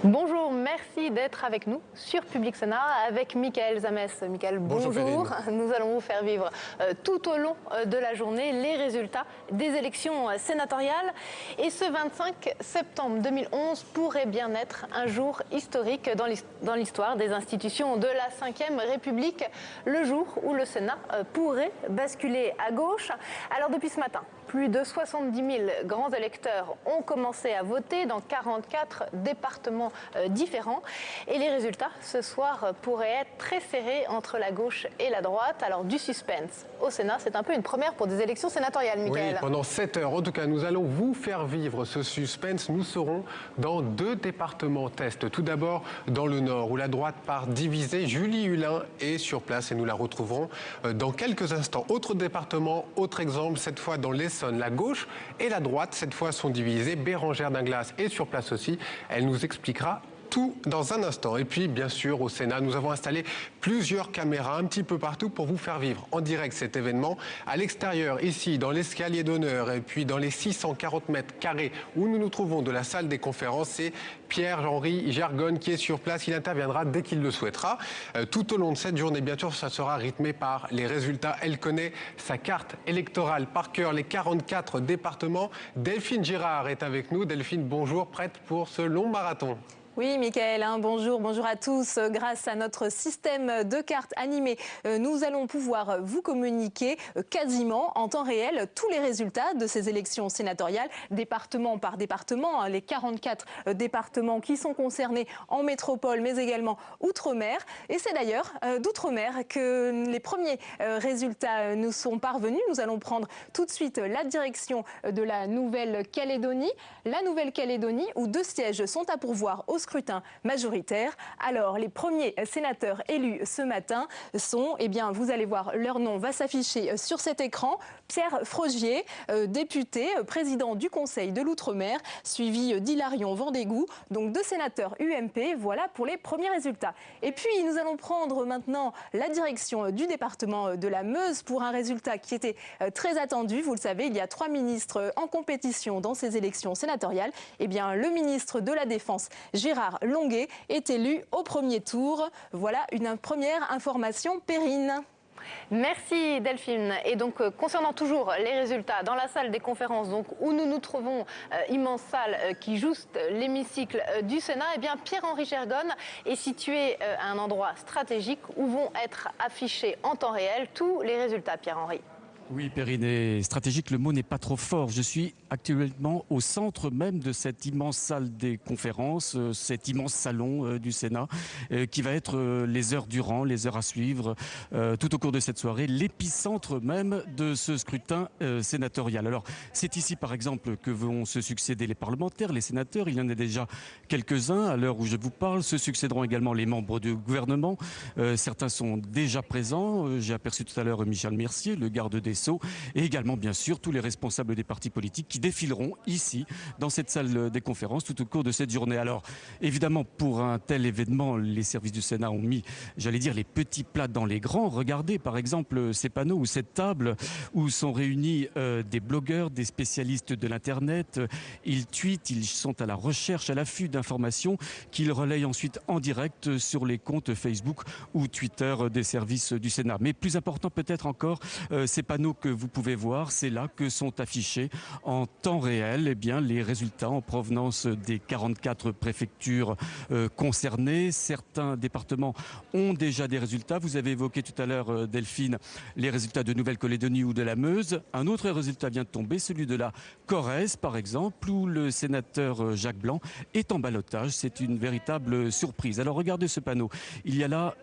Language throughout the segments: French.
Bonjour, merci d'être avec nous sur Public Sénat avec Michael Zamès. Michael, bonjour. Nous allons vous faire vivre tout au long de la journée les résultats des élections sénatoriales. Et ce 25 septembre 2011 pourrait bien être un jour historique dans l'histoire des institutions de la Ve République, le jour où le Sénat pourrait basculer à gauche. Alors depuis ce matin, plus de 70 000 grands électeurs ont commencé à voter dans 44 départements différents. Et les résultats ce soir pourraient être très serrés entre la gauche et la droite. Alors du suspense au Sénat, c'est un peu une première pour des élections sénatoriales, Michael. Oui, pendant 7 heures. En tout cas, nous allons vous faire vivre ce suspense. Nous serons dans 2 départements test. Tout d'abord dans le Nord, où la droite part divisée. Julie Hulin est sur place et nous la retrouverons dans quelques instants. Autre département, autre exemple, cette fois dans l'Essonne. La gauche et la droite, cette fois, sont divisées. Bérangère Dinglas est sur place aussi. Elle nous expliquera tout dans un instant. Et puis, bien sûr, au Sénat, nous avons installé plusieurs caméras un petit peu partout pour vous faire vivre en direct cet événement. À l'extérieur, ici, dans l'escalier d'honneur et puis dans les 640 mètres carrés où nous nous trouvons de la salle des conférences, c'est Pierre-Henri Gergonne qui est sur place. Il interviendra dès qu'il le souhaitera. Tout au long de cette journée, bien sûr, ça sera rythmé par les résultats. Elle connaît sa carte électorale par cœur, les 44 départements. Delphine Girard est avec nous. Delphine, bonjour, prête pour ce long marathon? Oui, Michael, bonjour à tous. Grâce à notre système de cartes animées, nous allons pouvoir vous communiquer quasiment en temps réel tous les résultats de ces élections sénatoriales, département par département, les 44 départements qui sont concernés en métropole, mais également outre-mer. Et c'est d'ailleurs d'outre-mer que les premiers résultats nous sont parvenus. Nous allons prendre tout de suite la direction de la Nouvelle-Calédonie. La Nouvelle-Calédonie, où 2 sièges sont à pourvoir au scrutin majoritaire. Alors, les premiers sénateurs élus ce matin sont, eh bien, vous allez voir, leur nom va s'afficher sur cet écran. Pierre Frogier, député, président du Conseil de l'Outre-mer, suivi d'Hilarion Vendégou, donc 2 sénateurs UMP. Voilà pour les premiers résultats. Et puis, nous allons prendre maintenant la direction du département de la Meuse pour un résultat qui était très attendu. Vous le savez, il y a 3 ministres en compétition dans ces élections sénatoriales. Eh bien, le ministre de la Défense, Gérard Longuet, est élu au premier tour. Voilà une première information périne. Merci Delphine. Et donc concernant toujours les résultats dans la salle des conférences, donc où nous nous trouvons, immense salle qui jouste l'hémicycle du Sénat, eh bien Pierre-Henri Gergonne est situé à un endroit stratégique où vont être affichés en temps réel tous les résultats. Pierre-Henri. Oui, Périnée, stratégique, le mot n'est pas trop fort. Je suis actuellement au centre même de cette immense salle des conférences, cet immense salon du Sénat, qui va être les heures durant, les heures à suivre, tout au cours de cette soirée, l'épicentre même de ce scrutin sénatorial. Alors, c'est ici, par exemple, que vont se succéder les parlementaires, les sénateurs. Il y en a déjà quelques-uns à l'heure où je vous parle. Se succéderont également les membres du gouvernement. Certains sont déjà présents. J'ai aperçu tout à l'heure Michel Mercier, le garde des Sceaux, et également, bien sûr, tous les responsables des partis politiques qui défileront ici, dans cette salle des conférences, tout au cours de cette journée. Alors, évidemment, pour un tel événement, les services du Sénat ont mis, j'allais dire, les petits plats dans les grands. Regardez, par exemple, ces panneaux ou cette table où sont réunis des blogueurs, des spécialistes de l'Internet. Ils tweetent, ils sont à la recherche, à l'affût d'informations qu'ils relayent ensuite en direct sur les comptes Facebook ou Twitter des services du Sénat. Mais plus important peut-être encore, ces panneaux que vous pouvez voir, c'est là que sont affichés en temps réel les résultats en provenance des 44 préfectures concernées. Certains départements ont déjà des résultats. Vous avez évoqué tout à l'heure, Delphine, les résultats de Nouvelle-Calédonie ou de la Meuse. Un autre résultat vient de tomber, celui de la Corrèze, par exemple, où le sénateur Jacques Blanc est en ballottage. C'est une véritable surprise. Alors regardez ce panneau. Il y a là,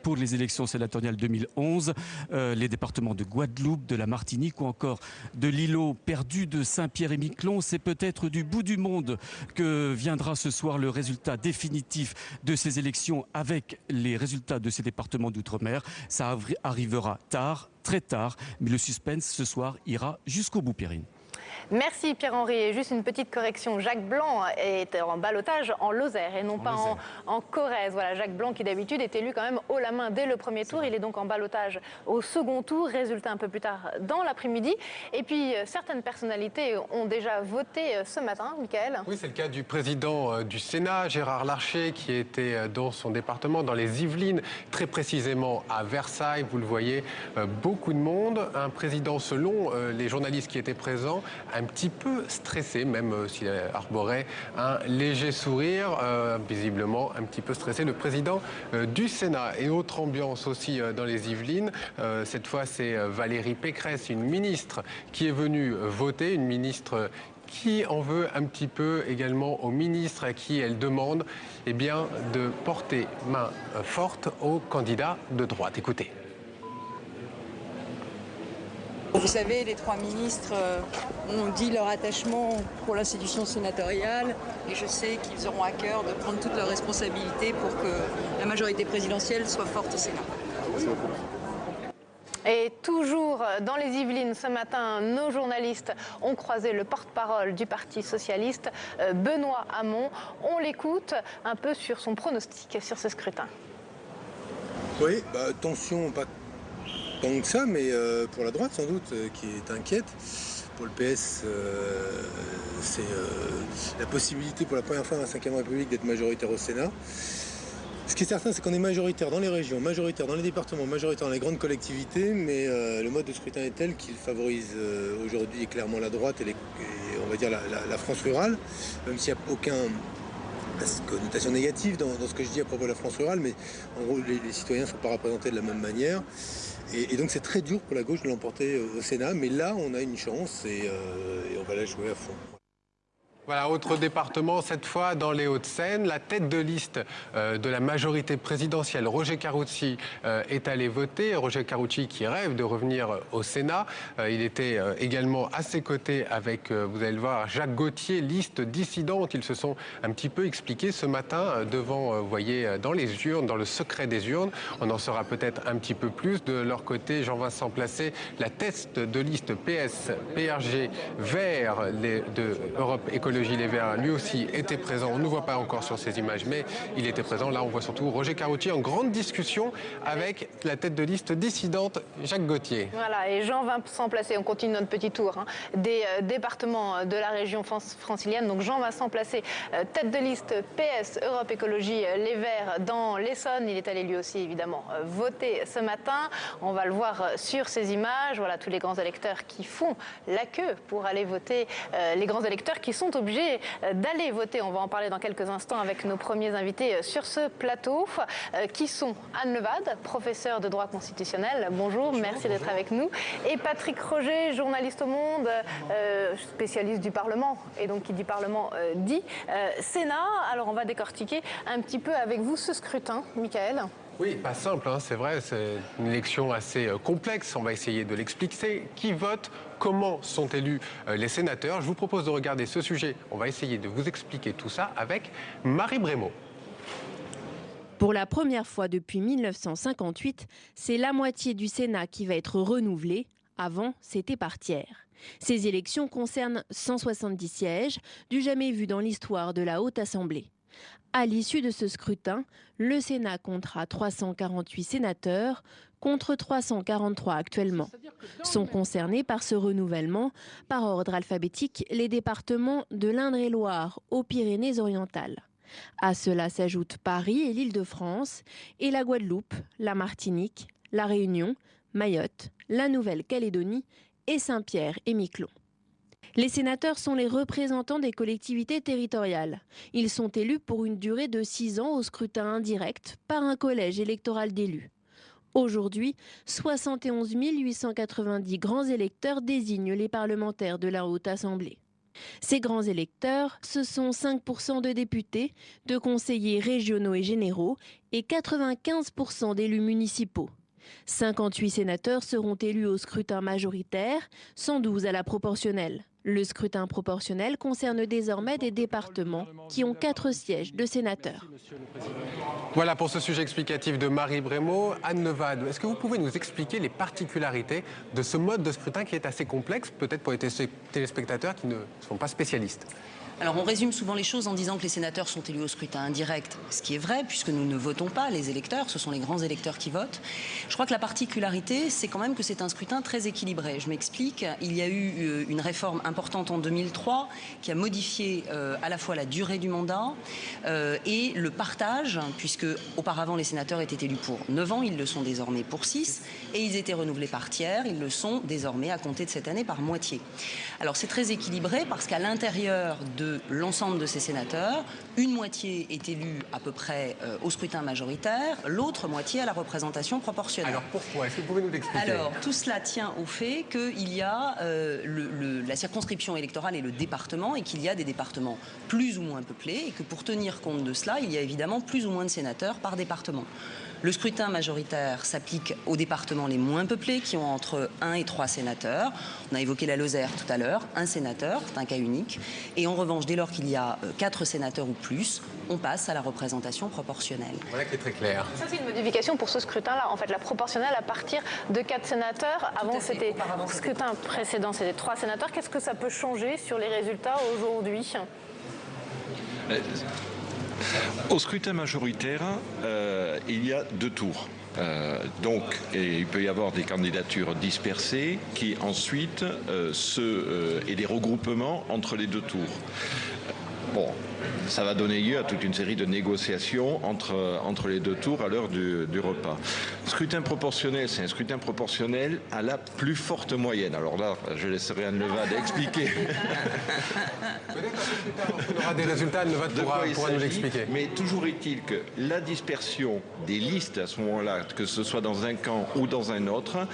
pour les élections sénatoriales 2011, les départements de Guadeloupe, de la Martinique ou encore de l'îlot perdu de Saint-Pierre-et-Miquelon. C'est peut-être du bout du monde que viendra ce soir le résultat définitif de ces élections avec les résultats de ces départements d'outre-mer. Ça arrivera tard, très tard, mais le suspense ce soir ira jusqu'au bout, Périne. Merci Pierre-Henri. Et juste une petite correction, Jacques Blanc est en ballottage en Lozère et non pas en Corrèze. Voilà, Jacques Blanc qui d'habitude est élu quand même haut la main dès le premier tour. Il est donc en ballottage au second tour. Résultat un peu plus tard dans l'après-midi. Et puis certaines personnalités ont déjà voté ce matin, Michael. Oui, c'est le cas du président du Sénat, Gérard Larcher, qui était dans son département, dans les Yvelines, très précisément à Versailles. Vous le voyez, beaucoup de monde. Un président, selon les journalistes qui étaient présents, un petit peu stressé, même s'il arborait un léger sourire, visiblement un petit peu stressé, le président du Sénat. Et autre ambiance aussi dans les Yvelines, cette fois c'est Valérie Pécresse, une ministre qui est venue voter, une ministre qui en veut un petit peu également au ministre à qui elle demande de porter main forte aux candidats de droite. Écoutez. Vous savez, les trois ministres ont dit leur attachement pour l'institution sénatoriale et je sais qu'ils auront à cœur de prendre toutes leurs responsabilités pour que la majorité présidentielle soit forte au Sénat. Et toujours dans les Yvelines, ce matin, nos journalistes ont croisé le porte-parole du Parti socialiste, Benoît Hamon. On l'écoute un peu sur son pronostic sur ce scrutin. Oui, tension, pas tant que ça, mais pour la droite sans doute, qui est inquiète. Pour le PS, c'est la possibilité pour la première fois dans la Ve République d'être majoritaire au Sénat. Ce qui est certain, c'est qu'on est majoritaire dans les régions, majoritaire dans les départements, majoritaire dans les grandes collectivités, mais le mode de scrutin est tel qu'il favorise aujourd'hui clairement la droite et on va dire la France rurale, même s'il n'y a aucune connotation négative dans ce que je dis à propos de la France rurale, mais en gros, les citoyens ne sont pas représentés de la même manière. Et donc c'est très dur pour la gauche de l'emporter au Sénat, mais là on a une chance et on va la jouer à fond. Voilà, autre département, cette fois dans les Hauts-de-Seine. La tête de liste de la majorité présidentielle, Roger Karoutchi, est allé voter. Roger Karoutchi qui rêve de revenir au Sénat. Il était également à ses côtés avec, vous allez le voir, Jacques Gauthier, liste dissidente. Ils se sont un petit peu expliqués ce matin devant, vous voyez, dans les urnes, dans le secret des urnes. On en saura peut-être un petit peu plus. De leur côté, Jean-Vincent Placé, la tête de liste PS, PRG, Vert de Europe Écologie Les Verts, lui aussi était présent. On ne voit pas encore sur ces images, mais il était présent. Là, on voit surtout Roger Karoutchi en grande discussion avec la tête de liste dissidente, Jacques Gauthier. Voilà, et Jean-Vincent Placé, on continue notre petit tour des départements de la région francilienne. Donc Jean-Vincent Placé, tête de liste PS, Europe Écologie Les Verts dans l'Essonne. Il est allé lui aussi, évidemment, voter ce matin. On va le voir sur ces images. Voilà, tous les grands électeurs qui font la queue pour aller voter. Les grands électeurs qui sont obligés d'aller voter. On va en parler dans quelques instants avec nos premiers invités sur ce plateau, qui sont Anne Levade, professeure de droit constitutionnel. Bonjour, merci d'être avec nous. Et Patrick Roger, journaliste au Monde, spécialiste du Parlement. Et donc, qui dit Parlement dit Sénat. Alors, on va décortiquer un petit peu avec vous ce scrutin, Michael. Oui, pas simple, c'est vrai, c'est une élection assez complexe. On va essayer de l'expliquer. Qui vote? Comment sont élus les sénateurs? Je vous propose de regarder ce sujet. On va essayer de vous expliquer tout ça avec Marie Brémaud. Pour la première fois depuis 1958, c'est la moitié du Sénat qui va être renouvelée. Avant, c'était par tiers. Ces élections concernent 170 sièges, du jamais vu dans l'histoire de la Haute Assemblée. À l'issue de ce scrutin, le Sénat comptera 348 sénateurs contre 343 actuellement. Sont concernés par ce renouvellement, par ordre alphabétique, les départements de l'Indre-et-Loire aux Pyrénées-Orientales. À cela s'ajoutent Paris et l'Île-de-France et la Guadeloupe, la Martinique, la Réunion, Mayotte, la Nouvelle-Calédonie et Saint-Pierre et Miquelon. Les sénateurs sont les représentants des collectivités territoriales. Ils sont élus pour une durée de 6 ans au scrutin indirect par un collège électoral d'élus. Aujourd'hui, 71 890 grands électeurs désignent les parlementaires de la Haute Assemblée. Ces grands électeurs, ce sont 5% de députés, de conseillers régionaux et généraux et 95% d'élus municipaux. 58 sénateurs seront élus au scrutin majoritaire, 112 à la proportionnelle. Le scrutin proportionnel concerne désormais des départements qui ont 4 sièges de sénateurs. Voilà pour ce sujet explicatif de Marie Brémaud. Anne Levade, est-ce que vous pouvez nous expliquer les particularités de ce mode de scrutin qui est assez complexe, peut-être pour les téléspectateurs qui ne sont pas spécialistes? Alors on résume souvent les choses en disant que les sénateurs sont élus au scrutin indirect, ce qui est vrai puisque nous ne votons pas les électeurs, ce sont les grands électeurs qui votent. Je crois que la particularité, c'est quand même que c'est un scrutin très équilibré. Je m'explique, il y a eu une réforme importante en 2003 qui a modifié à la fois la durée du mandat et le partage, puisque auparavant les sénateurs étaient élus pour 9 ans, ils le sont désormais pour 6, et ils étaient renouvelés par tiers, ils le sont désormais à compter de cette année par moitié. Alors c'est très équilibré parce qu'à l'intérieur de l'ensemble de ces sénateurs, une moitié est élue à peu près au scrutin majoritaire, l'autre moitié à la représentation proportionnelle. Alors pourquoi? Est-ce que vous pouvez nous l'expliquer? Alors tout cela tient au fait qu'il y a la circonscription électorale et le département, et qu'il y a des départements plus ou moins peuplés, et que pour tenir compte de cela, il y a évidemment plus ou moins de sénateurs par département. Le scrutin majoritaire s'applique aux départements les moins peuplés qui ont entre 1 et 3 sénateurs. On a évoqué la Lozère tout à l'heure, un sénateur, c'est un cas unique. Et en revanche, dès lors qu'il y a 4 sénateurs ou plus, on passe à la représentation proportionnelle. Voilà qui est très clair. Ça, c'est une modification pour ce scrutin-là. En fait, la proportionnelle à partir de 4 sénateurs. Avant, c'était le scrutin précédent, c'était 3 sénateurs. Qu'est-ce que ça peut changer sur les résultats aujourd'hui? Au scrutin majoritaire, il y a 2 tours. Donc, il peut y avoir des candidatures dispersées qui ensuite et des regroupements entre les 2 tours. Bon, ça va donner lieu à toute une série de négociations entre les 2 tours à l'heure du repas. Scrutin proportionnel, c'est un scrutin proportionnel à la plus forte moyenne. Alors là, je laisserai Anne Levade expliquer. On aura des résultats, Anne Levade pourra nous l'expliquer. Mais toujours est-il que la dispersion des listes à ce moment-là, que ce soit dans un camp ou dans un autre,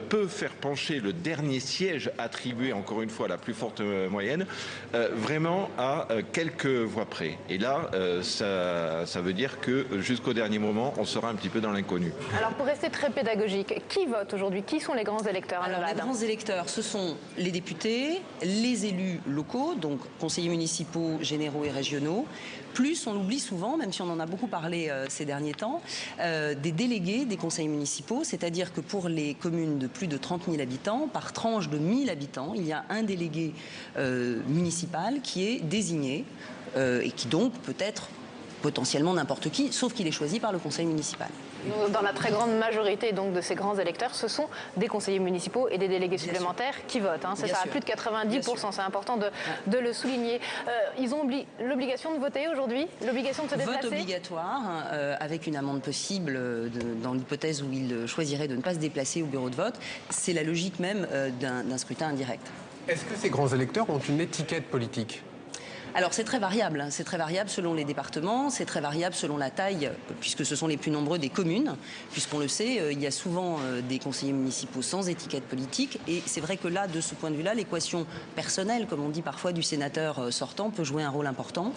peut faire pencher le dernier siège attribué, encore une fois, à la plus forte moyenne, vraiment à quelques voix près. Et là, ça veut dire que jusqu'au dernier moment, on sera un petit peu dans l'inconnu. Alors pour rester très pédagogique, qui vote aujourd'hui? Qui sont les grands électeurs? Alors, les grands électeurs, ce sont les députés, les élus locaux, donc conseillers municipaux, généraux et régionaux, plus, on l'oublie souvent, même si on en a beaucoup parlé ces derniers temps, des délégués des conseils municipaux, c'est-à-dire que pour les communes de plus de 30 000 habitants, par tranche de 1000 habitants, il y a un délégué municipal qui est désigné et qui donc peut être potentiellement n'importe qui, sauf qu'il est choisi par le conseil municipal. Dans la très grande majorité donc, de ces grands électeurs, ce sont des conseillers municipaux et des délégués supplémentaires qui votent. Hein, c'est ça, à plus de 90%, c'est important de le souligner. Ils ont l'obligation de voter aujourd'hui, l'obligation de se déplacer? Vote obligatoire, avec une amende possible dans l'hypothèse où ils choisiraient de ne pas se déplacer au bureau de vote. C'est la logique même d'un scrutin indirect. Est-ce que ces grands électeurs ont une étiquette politique? Alors c'est très variable selon les départements, c'est très variable selon la taille, puisque ce sont les plus nombreux des communes, puisqu'on le sait, il y a souvent des conseillers municipaux sans étiquette politique, et c'est vrai que là, de ce point de vue-là, l'équation personnelle, comme on dit parfois, du sénateur sortant peut jouer un rôle important,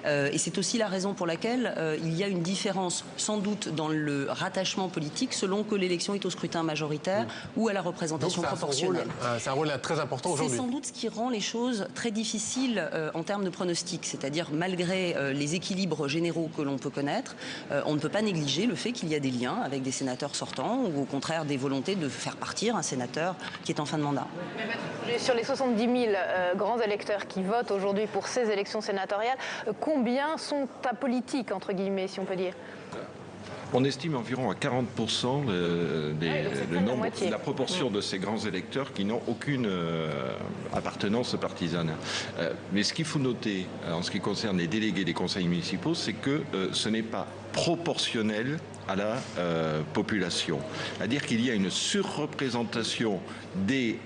et c'est aussi la raison pour laquelle il y a une différence, sans doute, dans le rattachement politique, selon que l'élection est au scrutin majoritaire ou à la représentation proportionnelle. C'est un rôle très important aujourd'hui. C'est sans doute ce qui rend les choses très difficiles en termes de pronostic, c'est-à-dire malgré les équilibres généraux que l'on peut connaître, on ne peut pas négliger le fait qu'il y a des liens avec des sénateurs sortants ou au contraire des volontés de faire partir un sénateur qui est en fin de mandat. Sur les 70 000 grands électeurs qui votent aujourd'hui pour ces élections sénatoriales, combien sont apolitiques, entre guillemets, si on peut dire? On estime environ à 40% la proportion de ces grands électeurs qui n'ont aucune appartenance partisane. Mais ce qu'il faut noter en ce qui concerne les délégués des conseils municipaux, c'est que ce n'est pas proportionnel à la population. C'est-à-dire qu'il y a une surreprésentation des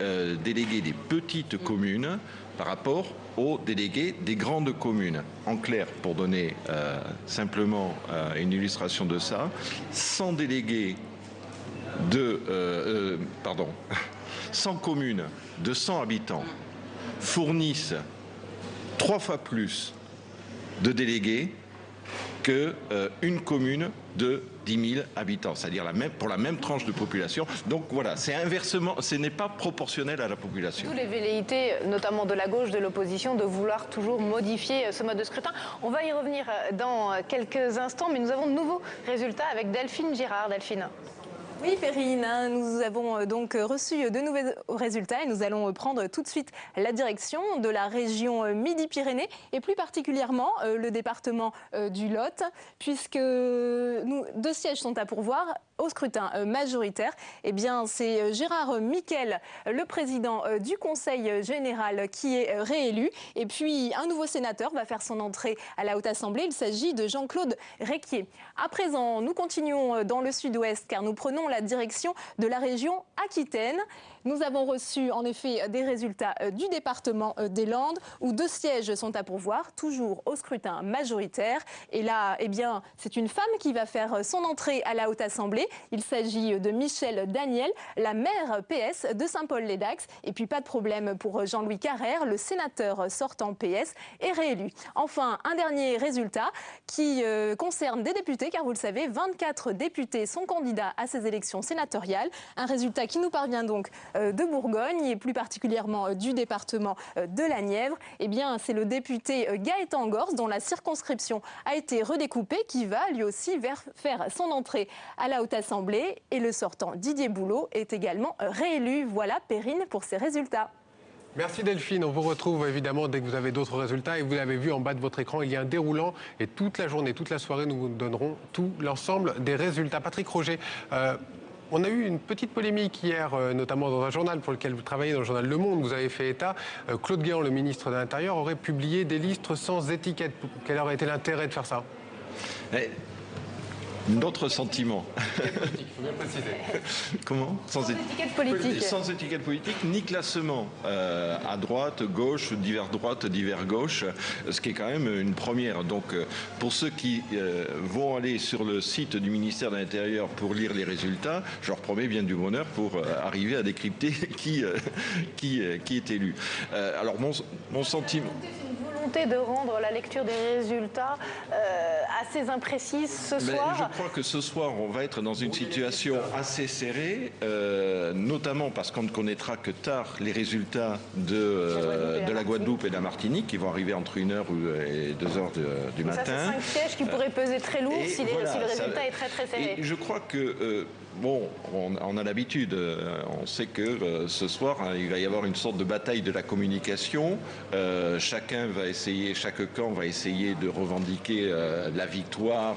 délégués des petites communes par rapport aux délégués des grandes communes. En clair, pour donner simplement une illustration de ça, 100 délégués 100 communes de 100 habitants fournissent 3 fois plus de délégués qu'une commune de 10 000 habitants, c'est-à-dire pour la même tranche de population. Donc voilà, c'est inversement, ce n'est pas proportionnel à la population. Toutes les velléités, notamment de la gauche, de l'opposition, de vouloir toujours modifier ce mode de scrutin. On va y revenir dans quelques instants, mais nous avons de nouveaux résultats avec Delphine Girard. Delphine. Oui, Perrine, nous avons donc reçu de nouveaux résultats et nous allons prendre tout de suite la direction de la région Midi-Pyrénées et plus particulièrement le département du Lot, puisque 2 sièges sont à pourvoir au scrutin majoritaire. Eh bien, c'est Gérard Miquel, le président du Conseil général, qui est réélu. Et puis, un nouveau sénateur va faire son entrée à la Haute Assemblée. Il s'agit de Jean-Claude Requier. À présent, nous continuons dans le sud-ouest car nous prenons la direction de la région Aquitaine. Nous avons reçu en effet des résultats du département des Landes où 2 sièges sont à pourvoir, toujours au scrutin majoritaire. Et là, eh bien, c'est une femme qui va faire son entrée à la Haute Assemblée. Il s'agit de Michèle Daniel, la maire PS de Saint-Paul-les-Dax. Et puis pas de problème pour Jean-Louis Carrère, le sénateur sortant PS est réélu. Enfin, un dernier résultat qui concerne des députés, car vous le savez, 24 députés sont candidats à ces élections sénatoriales. Un résultat qui nous parvient donc de Bourgogne et plus particulièrement du département de la Nièvre. Eh bien, c'est le député Gaëtan Gorce, dont la circonscription a été redécoupée, qui va lui aussi faire son entrée à la Haute Assemblée. Et le sortant Didier Boulot est également réélu. Voilà, Perrine, pour ces résultats. Merci Delphine, on vous retrouve évidemment dès que vous avez d'autres résultats et vous l'avez vu en bas de votre écran, il y a un déroulant et toute la journée, toute la soirée, nous vous donnerons tout l'ensemble des résultats. Patrick Roger, on a eu une petite polémique hier, notamment dans un journal pour lequel vous travaillez, dans le journal Le Monde, vous avez fait état. Claude Guéant, le ministre de l'Intérieur, aurait publié des listes sans étiquette. Quel aurait été l'intérêt de faire ça ? Notre sentiment. Il faut bien préciser. Comment ? Sans étiquette politique. Sans étiquette politique, ni classement à droite, gauche, divers droite, divers gauche, ce qui est quand même une première. Donc pour ceux qui vont aller sur le site du ministère de l'Intérieur pour lire les résultats, je leur promets bien du bonheur pour arriver à décrypter qui est élu. Alors mon sentiment... De rendre la lecture des résultats assez imprécise ce soir. Je crois que ce soir, on va être dans une situation assez serrée, notamment parce qu'on ne connaîtra que tard les résultats de la Guadeloupe et de la Martinique, qui vont arriver entre 1h et 2h du matin. Ça, c'est 5 sièges qui pourraient peser très lourd si le résultat est très très serré. Et je crois que... Bon, on a l'habitude, on sait que ce soir, il va y avoir une sorte de bataille de la communication. Chaque camp va essayer de revendiquer la victoire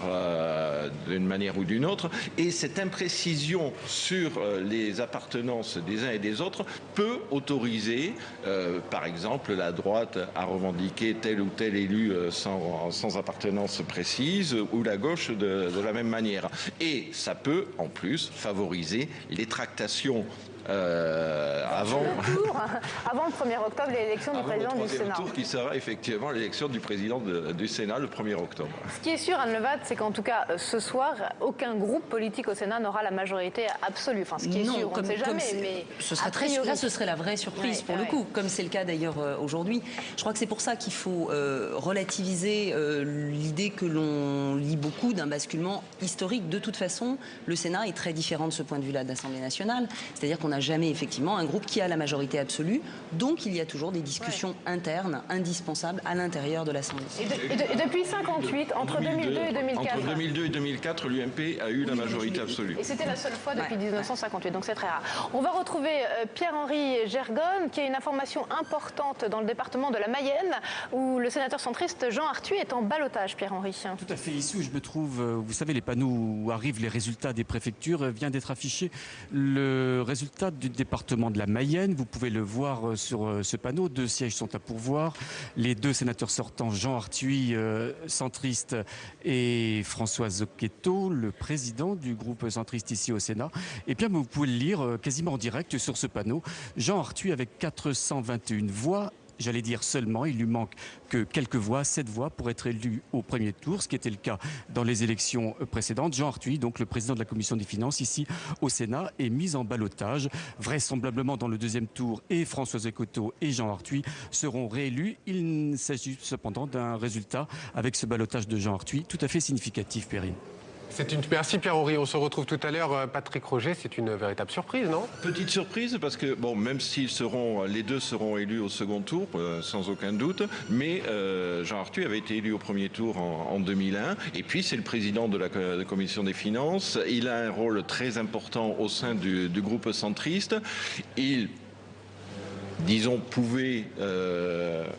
d'une manière ou d'une autre. Et cette imprécision sur les appartenances des uns et des autres peut autoriser, par exemple, la droite à revendiquer tel ou tel élu sans appartenance précise, ou la gauche de la même manière. Et ça peut, en plus, favoriser les tractations avant le 1er octobre, l'élection du président du Sénat. Tour qui sera effectivement l'élection du président du Sénat le 1er octobre. Ce qui est sûr, Anne Levat, c'est qu'en tout cas, ce soir, aucun groupe politique au Sénat n'aura la majorité absolue. Enfin, ce qui est sûr, on ne sait jamais. Mais ce serait la vraie surprise pour le coup, comme c'est le cas d'ailleurs aujourd'hui. Je crois que c'est pour ça qu'il faut relativiser l'idée que l'on lit beaucoup d'un basculement historique. De toute façon, le Sénat est très différent de ce point de vue-là de l'Assemblée nationale. C'est-à-dire qu'on n'a jamais effectivement un groupe qui a la majorité absolue, donc il y a toujours des discussions internes indispensables à l'intérieur de l'Assemblée. Et depuis 58, entre 2002 et 2004. Entre 2002 et 2004, l'UMP a eu la majorité absolue. Et c'était la seule fois depuis 1958, donc c'est très rare. On va retrouver Pierre-Henri Gergonne, qui a une information importante dans le département de la Mayenne, où le sénateur centriste Jean Arthuis est en ballottage, Pierre-Henri. Tout à fait, ici où je me trouve, vous savez, les panneaux où arrivent les résultats des préfectures, vient d'être affiché le résultat du département de la Mayenne. Vous pouvez le voir sur ce panneau. 2 sièges sont à pourvoir. Les 2 sénateurs sortants, Jean Arthuis, centriste, et François Zocchetto, le président du groupe centriste ici au Sénat. Et bien, vous pouvez le lire quasiment en direct sur ce panneau. Jean Arthuis avec 421 voix j'allais dire seulement, il lui manque que quelques voix, 7 voix pour être élu au premier tour, ce qui était le cas dans les élections précédentes. Jean Arthuis, donc le président de la Commission des Finances ici au Sénat, est mis en ballottage. Vraisemblablement dans le deuxième tour, et Françoise Ecoto et Jean Arthuis seront réélus. Il s'agit cependant d'un résultat avec ce ballottage de Jean Arthuis tout à fait significatif, Perrine. Merci Pierre-Henri, on se retrouve tout à l'heure. Patrick Roger, c'est une véritable surprise, non? Petite surprise parce que, bon, même s'ils seront, les deux seront élus au second tour, sans aucun doute, mais Jean Arthuis avait été élu au premier tour en 2001, et puis c'est le président de la Commission des Finances. Il a un rôle très important au sein du groupe centriste. Il disons, pouvait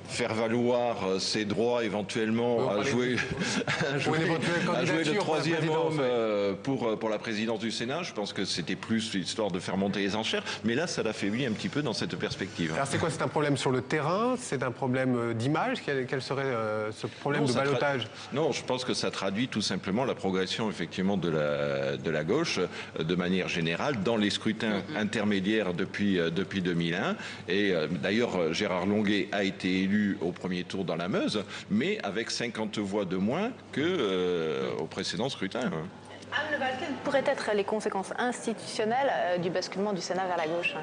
faire valoir ses droits éventuellement à jouer le troisième homme pour la présidence du Sénat. Je pense que c'était plus l'histoire de faire monter les enchères. Mais là, ça l'affaiblit un petit peu dans cette perspective. Alors c'est quoi? C'est un problème sur le terrain? C'est un problème d'image? Quel serait ce problème de ballottage? Non, je pense que ça traduit tout simplement la progression effectivement de la gauche de manière générale dans les scrutins intermédiaires depuis 2001. Et d'ailleurs, Gérard Longuet a été élu au premier tour dans la Meuse, mais avec 50 voix de moins qu'au précédent scrutin. Anne Le Val, quelles pourraient être les conséquences institutionnelles du basculement du Sénat vers la gauche?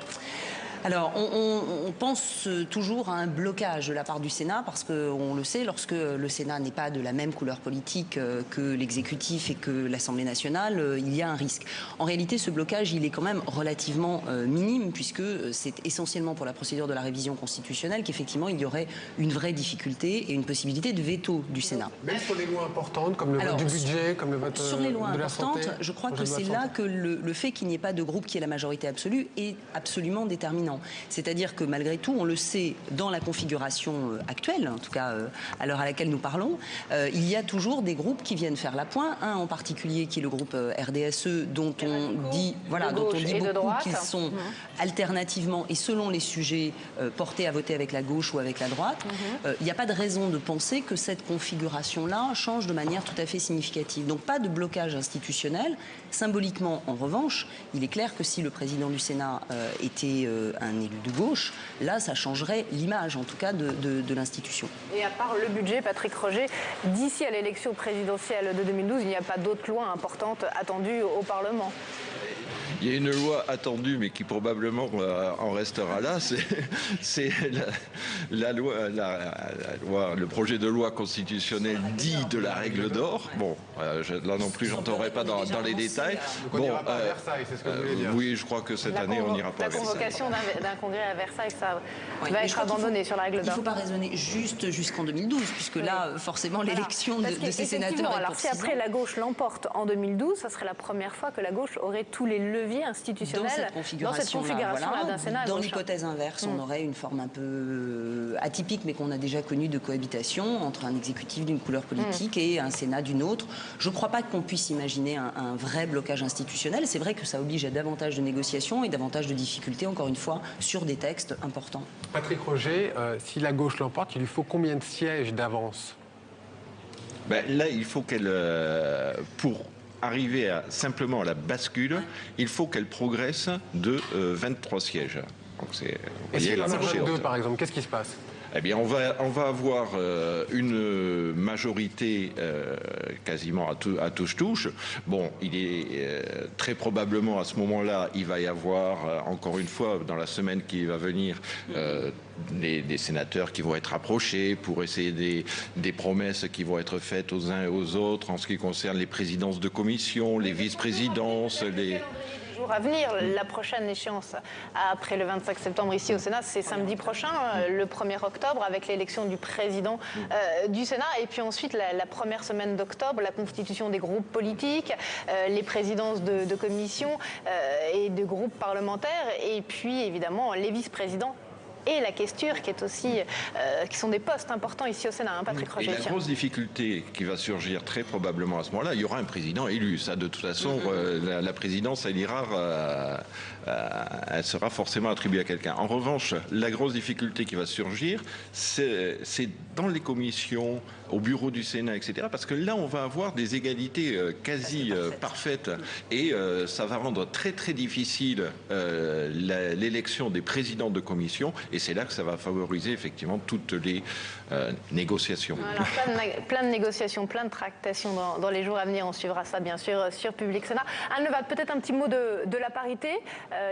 Alors, on pense toujours à un blocage de la part du Sénat, parce qu'on le sait, lorsque le Sénat n'est pas de la même couleur politique que l'exécutif et que l'Assemblée nationale, il y a un risque. En réalité, ce blocage, il est quand même relativement minime, puisque c'est essentiellement pour la procédure de la révision constitutionnelle qu'effectivement, il y aurait une vraie difficulté et une possibilité de veto du Sénat. Même sur les lois importantes, comme le vote du budget, comme le vote sur les lois de la importantes, santé, je crois que c'est là que le fait qu'il n'y ait pas de groupe qui ait la majorité absolue est absolument déterminant. C'est-à-dire que malgré tout, on le sait dans la configuration actuelle, en tout cas à l'heure à laquelle nous parlons, il y a toujours des groupes qui viennent faire la pointe. Un en particulier qui est le groupe RDSE, dont on dit beaucoup qu'ils sont alternativement et selon les sujets portés à voter avec la gauche ou avec la droite. Il n'y a pas de raison de penser que cette configuration-là change de manière tout à fait significative. Donc pas de blocage institutionnel. Symboliquement, en revanche, il est clair que si le président du Sénat était un élu de gauche, là, ça changerait l'image, en tout cas, de l'institution. Et à part le budget, Patrick Roger, d'ici à l'élection présidentielle de 2012, il n'y a pas d'autres lois importantes attendues au Parlement? Il y a une loi attendue, mais qui probablement en restera là. C'est le projet de loi constitutionnelle dit de la règle d'or. Bon, là non plus, j'entrerai pas dans les détails. On n'ira pas à Versailles, c'est ce que vous voulez dire. Oui, je crois que cette année, on n'ira pas à Versailles. La convocation d'un congrès à Versailles, ça va être abandonné sur la règle d'or. Il ne faut pas raisonner juste jusqu'en 2012, puisque là, forcément, l'élection de ces sénateurs est alors, si après la gauche l'emporte en 2012, ça serait la première fois que la gauche aurait tous les leviers institutionnels dans cette configuration d'un Sénat. Dans l'hypothèse inverse, on aurait une forme un peu atypique, mais qu'on a déjà connue, de cohabitation entre un exécutif d'une couleur politique et un Sénat d'une autre. Je ne crois pas qu'on puisse imaginer un vrai blocage institutionnel. C'est vrai que ça oblige à davantage de négociations et davantage de difficultés, encore une fois, sur des textes importants. Patrick Roger, si la gauche l'emporte, il lui faut combien de sièges d'avance? Là, il faut qu'elle, pour arriver simplement à la bascule, il faut qu'elle progresse de 23 sièges. Donc et si elle en a 22, par exemple, qu'est-ce qui se passe? Eh bien, on va avoir une majorité quasiment à touche-touche. Bon, il est très probablement à ce moment-là, il va y avoir, encore une fois, dans la semaine qui va venir, des sénateurs qui vont être approchés pour essayer des promesses qui vont être faites aux uns et aux autres en ce qui concerne les présidences de commission, les vice-présidences, à venir. La prochaine échéance après le 25 septembre ici au Sénat, c'est samedi prochain, le 1er octobre, avec l'élection du président du Sénat. Et puis ensuite, la première semaine d'octobre, la constitution des groupes politiques, les présidences de commissions et de groupes parlementaires. Et puis, évidemment, les vice-présidents et la questure, qui est aussi, qui sont des postes importants ici au Sénat, Patrick Roger. Et la grosse difficulté qui va surgir très probablement à ce moment-là, il y aura un président élu. Ça, de toute façon, la présidence, elle sera forcément attribuée à quelqu'un. En revanche, la grosse difficulté qui va surgir, c'est dans les commissions, au bureau du Sénat, etc. Parce que là, on va avoir des égalités quasi parfaites. Et ça va rendre très, très difficile l'élection des présidents de commission. et c'est là que ça va favoriser effectivement toutes les négociations. Alors, plein de négociations, plein de tractations dans les jours à venir. On suivra ça bien sûr sur Public Sénat. Anne Levat, peut-être un petit mot de la parité.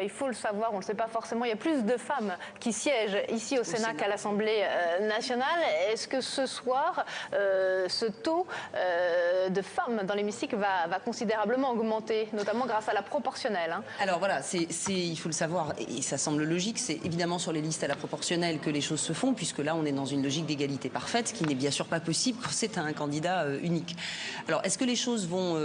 Il faut le savoir, on ne le sait pas forcément. Il y a plus de femmes qui siègent ici au Sénat qu'à l'Assemblée nationale. Est-ce que ce soir, ce taux de femmes dans l'hémicycle va considérablement augmenter, notamment grâce à la proportionnelle, hein? Alors voilà, il faut le savoir, et ça semble logique, c'est évidemment sur les listes à la proportionnelle que les choses se font, puisque là on est dans une logique d'égalité parfaite, ce qui n'est bien sûr pas possible quand c'est un candidat unique. Alors est-ce que les choses vont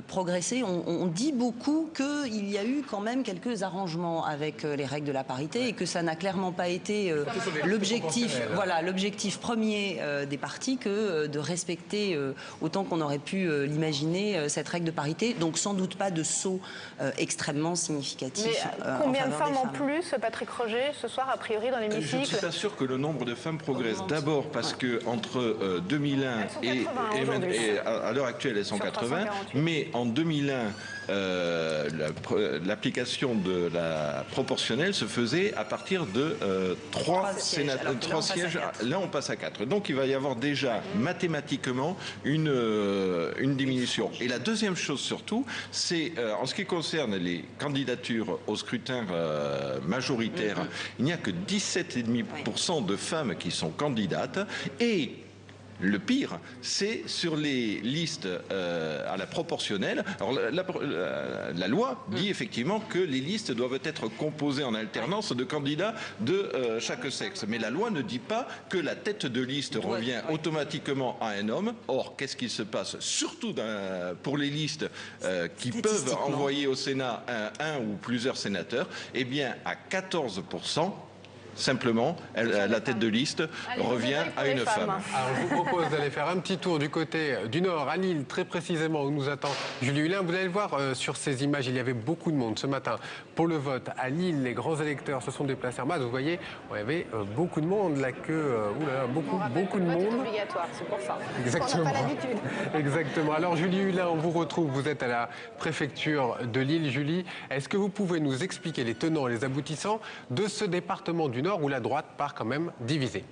progresser? On dit beaucoup qu'il y a eu quand même quelques arrangements avec les règles de la parité et que ça n'a clairement pas été l'objectif premier des partis que de respecter autant qu'on aurait pu l'imaginer cette règle de parité. Donc sans doute pas de saut extrêmement significatif. Mais combien de femmes en plus, Patrick Roger, ce soir a priori dans l'hémicycle? Je ne suis pas sûr que le nombre de femmes progresse. D'abord parce que entre 2001 et à l'heure actuelle elles sont 80, mais en 2001 l'application de la proportionnelle se faisait à partir de 3 sièges. Là on passe à 4. Donc il va y avoir déjà mathématiquement une diminution. Et la deuxième chose surtout, c'est en ce qui concerne les candidatures au scrutin majoritaire, il n'y a que 17,5% de femmes qui sont candidates, et le pire, c'est sur les listes à la proportionnelle. Alors, la loi dit effectivement que les listes doivent être composées en alternance de candidats de chaque sexe. Mais la loi ne dit pas que la tête de liste revient automatiquement à un homme. Or, qu'est-ce qui se passe? Surtout pour les listes qui peuvent envoyer au Sénat un ou plusieurs sénateurs, eh bien, à 14%, simplement, la tête de liste revient à une femme. Alors, je vous propose d'aller faire un petit tour du côté du Nord, à Lille, très précisément, où nous attend Julie Hulin. Vous allez le voir sur ces images, il y avait beaucoup de monde ce matin pour le vote. À Lille, les grands électeurs se sont déplacés en masse. Vous voyez, il y avait beaucoup de monde, la queue, beaucoup de monde. C'est obligatoire, c'est pour ça. Exactement. On n'a pas l'habitude. Exactement. Alors, Julie Hulin, on vous retrouve. Vous êtes à la préfecture de Lille. Julie, est-ce que vous pouvez nous expliquer les tenants et les aboutissants de ce département du Nord où la droite part quand même divisée?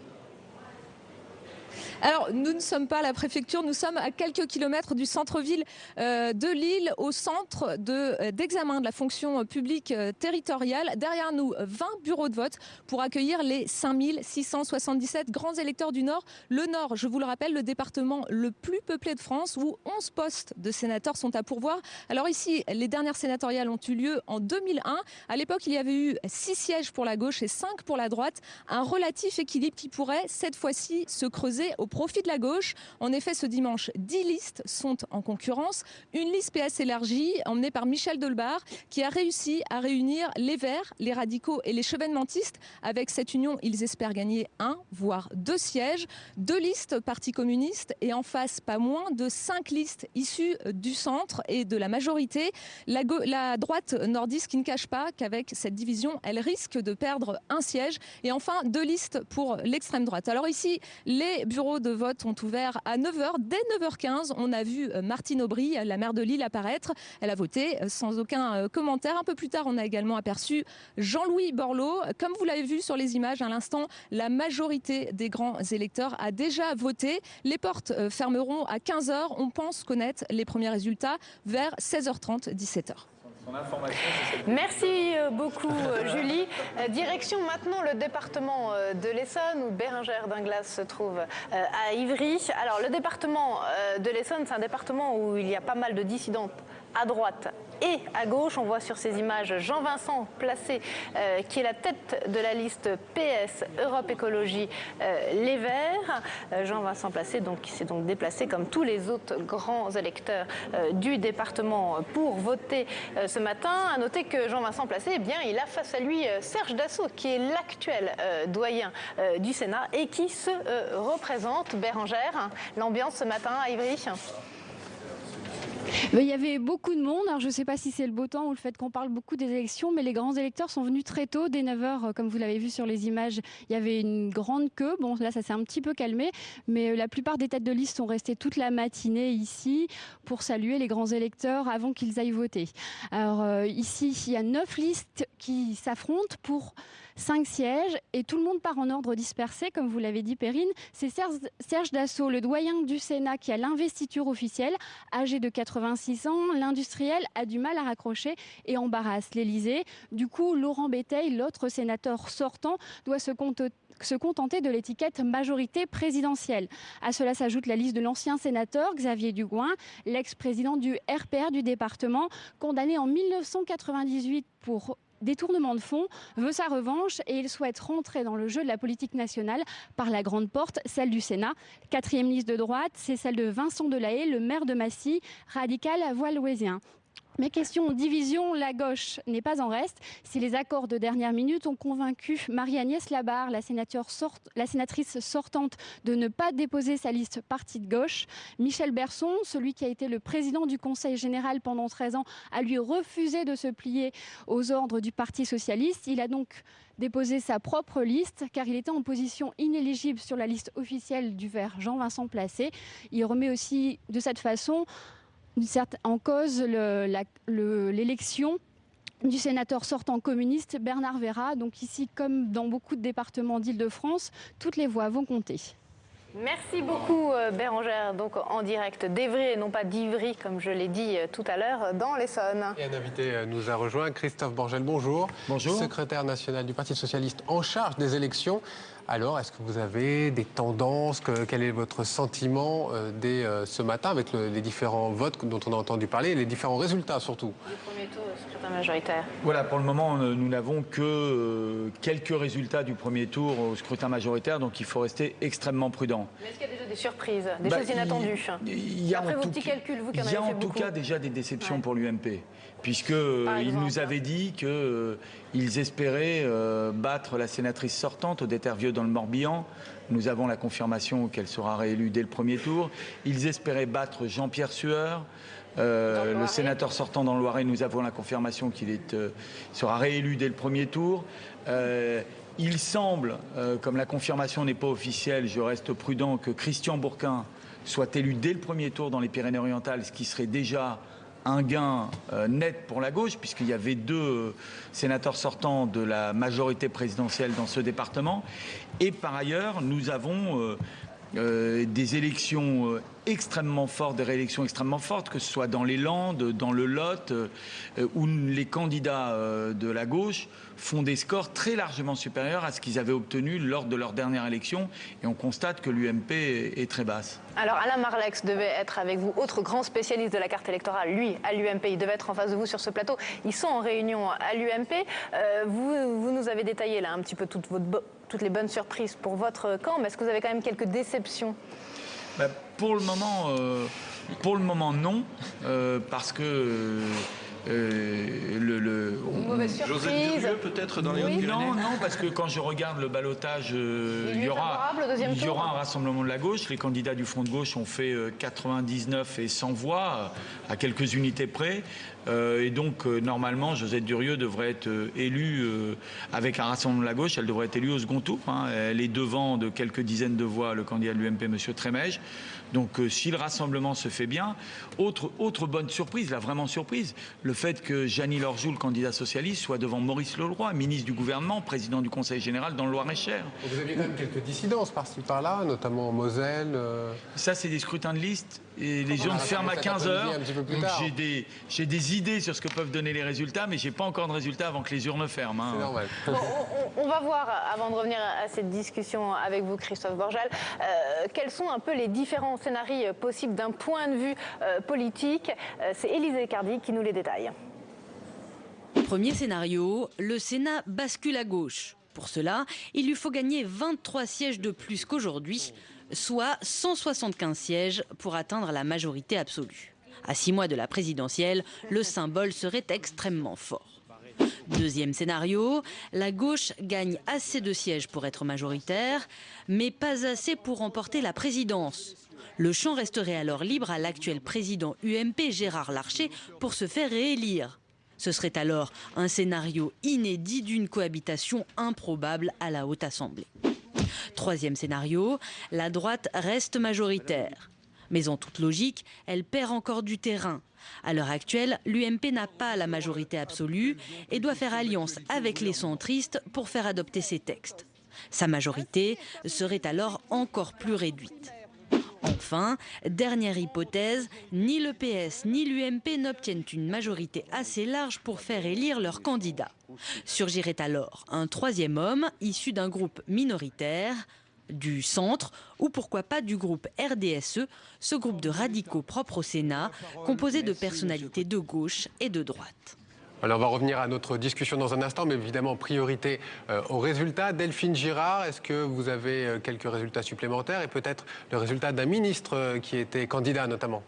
Alors, nous ne sommes pas à la préfecture, nous sommes à quelques kilomètres du centre-ville de Lille, au centre d'examen de la fonction publique territoriale. Derrière nous, 20 bureaux de vote pour accueillir les 5677 grands électeurs du Nord. Le Nord, je vous le rappelle, le département le plus peuplé de France, où 11 postes de sénateurs sont à pourvoir. Alors ici, les dernières sénatoriales ont eu lieu en 2001. À l'époque, il y avait eu 6 sièges pour la gauche et 5 pour la droite. Un relatif équilibre qui pourrait, cette fois-ci, se creuser au profit de la gauche. En effet, ce dimanche, 10 listes sont en concurrence. Une liste PS élargie, emmenée par Michel Delbar, qui a réussi à réunir les Verts, les radicaux et les chevènementistes. Avec cette union, ils espèrent gagner 1, voire 2 sièges. 2 listes Parti communiste et en face, pas moins de 5 listes issues du centre et de la majorité. La droite nordiste qui ne cache pas qu'avec cette division, elle risque de perdre 1 siège. Et enfin, 2 listes pour l'extrême droite. Alors ici, les bureaux de vote ont ouvert à 9h. Dès 9h15, on a vu Martine Aubry, la maire de Lille, apparaître. Elle a voté sans aucun commentaire. Un peu plus tard, on a également aperçu Jean-Louis Borloo. Comme vous l'avez vu sur les images à l'instant, la majorité des grands électeurs a déjà voté. Les portes fermeront à 15h. On pense connaître les premiers résultats vers 16h30, 17h. Merci beaucoup Julie. Direction maintenant le département de l'Essonne où Bérengère Dinglas se trouve à Ivry. Alors le département de l'Essonne, c'est un département où il y a pas mal de dissidents à droite et à gauche. On voit sur ces images Jean-Vincent Placé qui est la tête de la liste PS Europe Écologie Les Verts. Jean-Vincent Placé qui s'est donc déplacé comme tous les autres grands électeurs du département pour voter ce matin. À noter que Jean-Vincent Placé, il a face à lui Serge Dassault qui est l'actuel doyen du Sénat et qui se représente. Bérengère, l'ambiance ce matin à Ivry? Il y avait beaucoup de monde. Alors je ne sais pas si c'est le beau temps ou le fait qu'on parle beaucoup des élections, mais les grands électeurs sont venus très tôt, dès 9h, comme vous l'avez vu sur les images. Il y avait une grande queue. Bon, là, ça s'est un petit peu calmé, mais la plupart des têtes de liste sont restées toute la matinée ici pour saluer les grands électeurs avant qu'ils aillent voter. Alors ici, il y a 9 listes qui s'affrontent pour 5 sièges et tout le monde part en ordre dispersé, comme vous l'avez dit Perrine. C'est Serge Dassault, le doyen du Sénat, qui a l'investiture officielle, âgé de 86 ans. L'industriel a du mal à raccrocher et embarrasse l'Élysée. Du coup, Laurent Béteille, l'autre sénateur sortant, doit se contenter de l'étiquette majorité présidentielle. À cela s'ajoute la liste de l'ancien sénateur Xavier Dugouin, l'ex-président du RPR du département, condamné en 1998 pour détournement de fonds, veut sa revanche et il souhaite rentrer dans le jeu de la politique nationale par la grande porte, celle du Sénat. 4e liste de droite, c'est celle de Vincent Delahaye, le maire de Massy, radical valoisien. Mais question division, la gauche n'est pas en reste. Si les accords de dernière minute ont convaincu Marie-Agnès Labarre, la sénatrice sortante, de ne pas déposer sa liste parti de gauche, Michel Berson, celui qui a été le président du Conseil général pendant 13 ans, a lui refusé de se plier aux ordres du Parti socialiste. Il a donc déposé sa propre liste car il était en position inéligible sur la liste officielle du Vert Jean-Vincent Placé. Il remet aussi de cette façon en cause l'élection du sénateur sortant communiste Bernard Vera. Donc ici, comme dans beaucoup de départements d'Île-de-France, toutes les voix vont compter. Merci beaucoup Bérangère, donc en direct d'Évry et non pas d'Ivry comme je l'ai dit tout à l'heure dans l'Essonne. Et un invité nous a rejoint, Christophe Borgel, bonjour. Bonjour. Secrétaire national du Parti socialiste en charge des élections. Alors, est-ce que vous avez des tendances, quel est votre sentiment dès ce matin avec les différents votes dont on a entendu parler et les différents résultats surtout? Le premier tour, le scrutin majoritaire. Voilà, pour le moment, nous n'avons que quelques résultats du premier tour au scrutin majoritaire, donc il faut rester extrêmement prudent. Mais est-ce qu'il y a déjà des surprises, des choses inattendues? Après vos petits calculs, vous qui en avez fait beaucoup. Il y a en tout cas déjà des déceptions pour l'UMP, puisqu'ils nous avaient dit qu'ils espéraient battre la sénatrice sortante, Odette Hervieux, dans le Morbihan. Nous avons la confirmation qu'elle sera réélue dès le premier tour. Ils espéraient battre Jean-Pierre Sueur, le sénateur sortant dans le Loiret. Nous avons la confirmation qu'il sera réélu dès le premier tour. Il semble, comme la confirmation n'est pas officielle, je reste prudent, que Christian Bourquin soit élu dès le premier tour dans les Pyrénées-Orientales, ce qui serait déjà un gain net pour la gauche, puisqu'il y avait 2 sénateurs sortants de la majorité présidentielle dans ce département. Et par ailleurs, nous avons des élections extrêmement fortes, des réélections extrêmement fortes, que ce soit dans les Landes, dans le Lot, où les candidats de la gauche font des scores très largement supérieurs à ce qu'ils avaient obtenu lors de leur dernière élection. Et on constate que l'UMP est très basse. Alors Alain Marlex devait être avec vous, autre grand spécialiste de la carte électorale, lui, à l'UMP. Il devait être en face de vous sur ce plateau. Ils sont en réunion à l'UMP. Vous nous avez détaillé là un petit peu toutes les bonnes surprises pour votre camp, mais est-ce que vous avez quand même quelques déceptions? Pour le moment, non, parce que mauvaise surprise. Joseph Durieux peut-être dans les Hautes-Pyrénées. Non, parce que quand je regarde le ballottage, il y aura un rassemblement de la gauche. Les candidats du Front de gauche ont fait 99 et 100 voix à quelques unités près. Et donc, normalement, Josette Durieux devrait être élue avec un rassemblement de la gauche. Elle devrait être élue au second tour. Elle est devant de quelques dizaines de voix le candidat de l'UMP, M. Trémège. Donc, si le rassemblement se fait bien, autre bonne surprise, là, vraiment surprise, le fait que Jeannie Lorjou, le candidat socialiste, soit devant Maurice Leleroy, ministre du gouvernement, président du Conseil général dans le Loir-et-Cher. Vous aviez quand même quelques dissidences par-ci par-là, notamment en Moselle. Ça, c'est des scrutins de liste. Et les urnes ferment à 15h. J'ai des idées sur ce que peuvent donner les résultats, mais je n'ai pas encore de résultats avant que les urnes ferment. C'est normal. Bon, on va voir, avant de revenir à cette discussion avec vous, Christophe Borgel, quels sont un peu les différents scénarios possibles d'un point de vue politique. C'est Élisée Cardi qui nous les détaille. Premier scénario, le Sénat bascule à gauche. Pour cela, il lui faut gagner 23 sièges de plus qu'aujourd'hui, soit 175 sièges pour atteindre la majorité absolue. À 6 mois de la présidentielle, le symbole serait extrêmement fort. Deuxième scénario, la gauche gagne assez de sièges pour être majoritaire, mais pas assez pour remporter la présidence. Le champ resterait alors libre à l'actuel président UMP Gérard Larcher pour se faire réélire. Ce serait alors un scénario inédit d'une cohabitation improbable à la Haute Assemblée. Troisième scénario, la droite reste majoritaire. Mais en toute logique, elle perd encore du terrain. À l'heure actuelle, l'UMP n'a pas la majorité absolue et doit faire alliance avec les centristes pour faire adopter ses textes. Sa majorité serait alors encore plus réduite. Enfin, dernière hypothèse, ni le PS ni l'UMP n'obtiennent une majorité assez large pour faire élire leur candidat. Surgirait alors un troisième homme issu d'un groupe minoritaire, du centre ou pourquoi pas du groupe RDSE, ce groupe de radicaux propres au Sénat, composé de personnalités de gauche et de droite. Alors on va revenir à notre discussion dans un instant, mais évidemment priorité aux résultats. Delphine Girard, est-ce que vous avez quelques résultats supplémentaires et peut-être le résultat d'un ministre qui était candidat notamment ?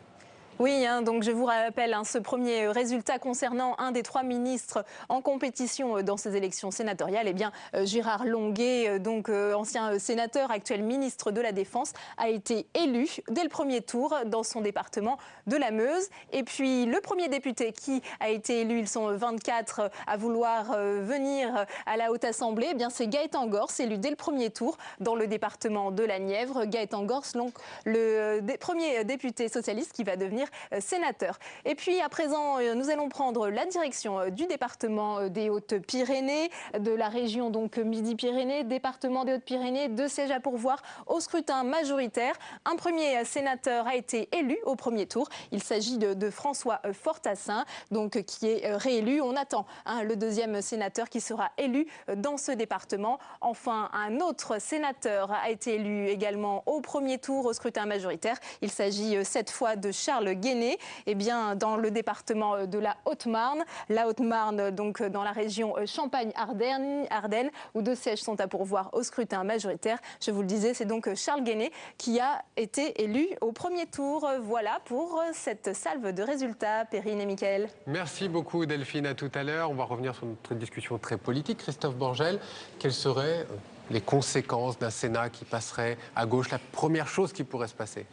Oui, donc je vous rappelle ce premier résultat concernant un des 3 ministres en compétition dans ces élections sénatoriales. Eh bien, Gérard Longuet, donc ancien sénateur, actuel ministre de la Défense, a été élu dès le premier tour dans son département de la Meuse. Et puis le premier député qui a été élu, ils sont 24 à vouloir venir à la Haute Assemblée, eh bien c'est Gaëtan Gors, élu dès le premier tour dans le département de la Nièvre. Gaëtan Gors, donc le premier député socialiste qui va devenir sénateur. Et puis à présent, nous allons prendre la direction du département des Hautes-Pyrénées, de la région donc Midi-Pyrénées, département des Hautes-Pyrénées, 2 sièges à pourvoir au scrutin majoritaire. Un premier sénateur a été élu au premier tour. Il s'agit de François Fortassin, donc qui est réélu. On attend le deuxième sénateur qui sera élu dans ce département. Enfin, un autre sénateur a été élu également au premier tour au scrutin majoritaire. Il s'agit cette fois de Charles Guéné, eh bien, dans le département de la Haute-Marne. La Haute-Marne, donc dans la région Champagne-Ardenne, où 2 sièges sont à pourvoir au scrutin majoritaire. Je vous le disais, c'est donc Charles Guéné qui a été élu au premier tour. Voilà pour cette salve de résultats, Perrine et Mickaël. Merci beaucoup Delphine, à tout à l'heure. On va revenir sur notre discussion très politique. Christophe Borgel, quelles seraient les conséquences d'un Sénat qui passerait à gauche? La première chose qui pourrait se passer?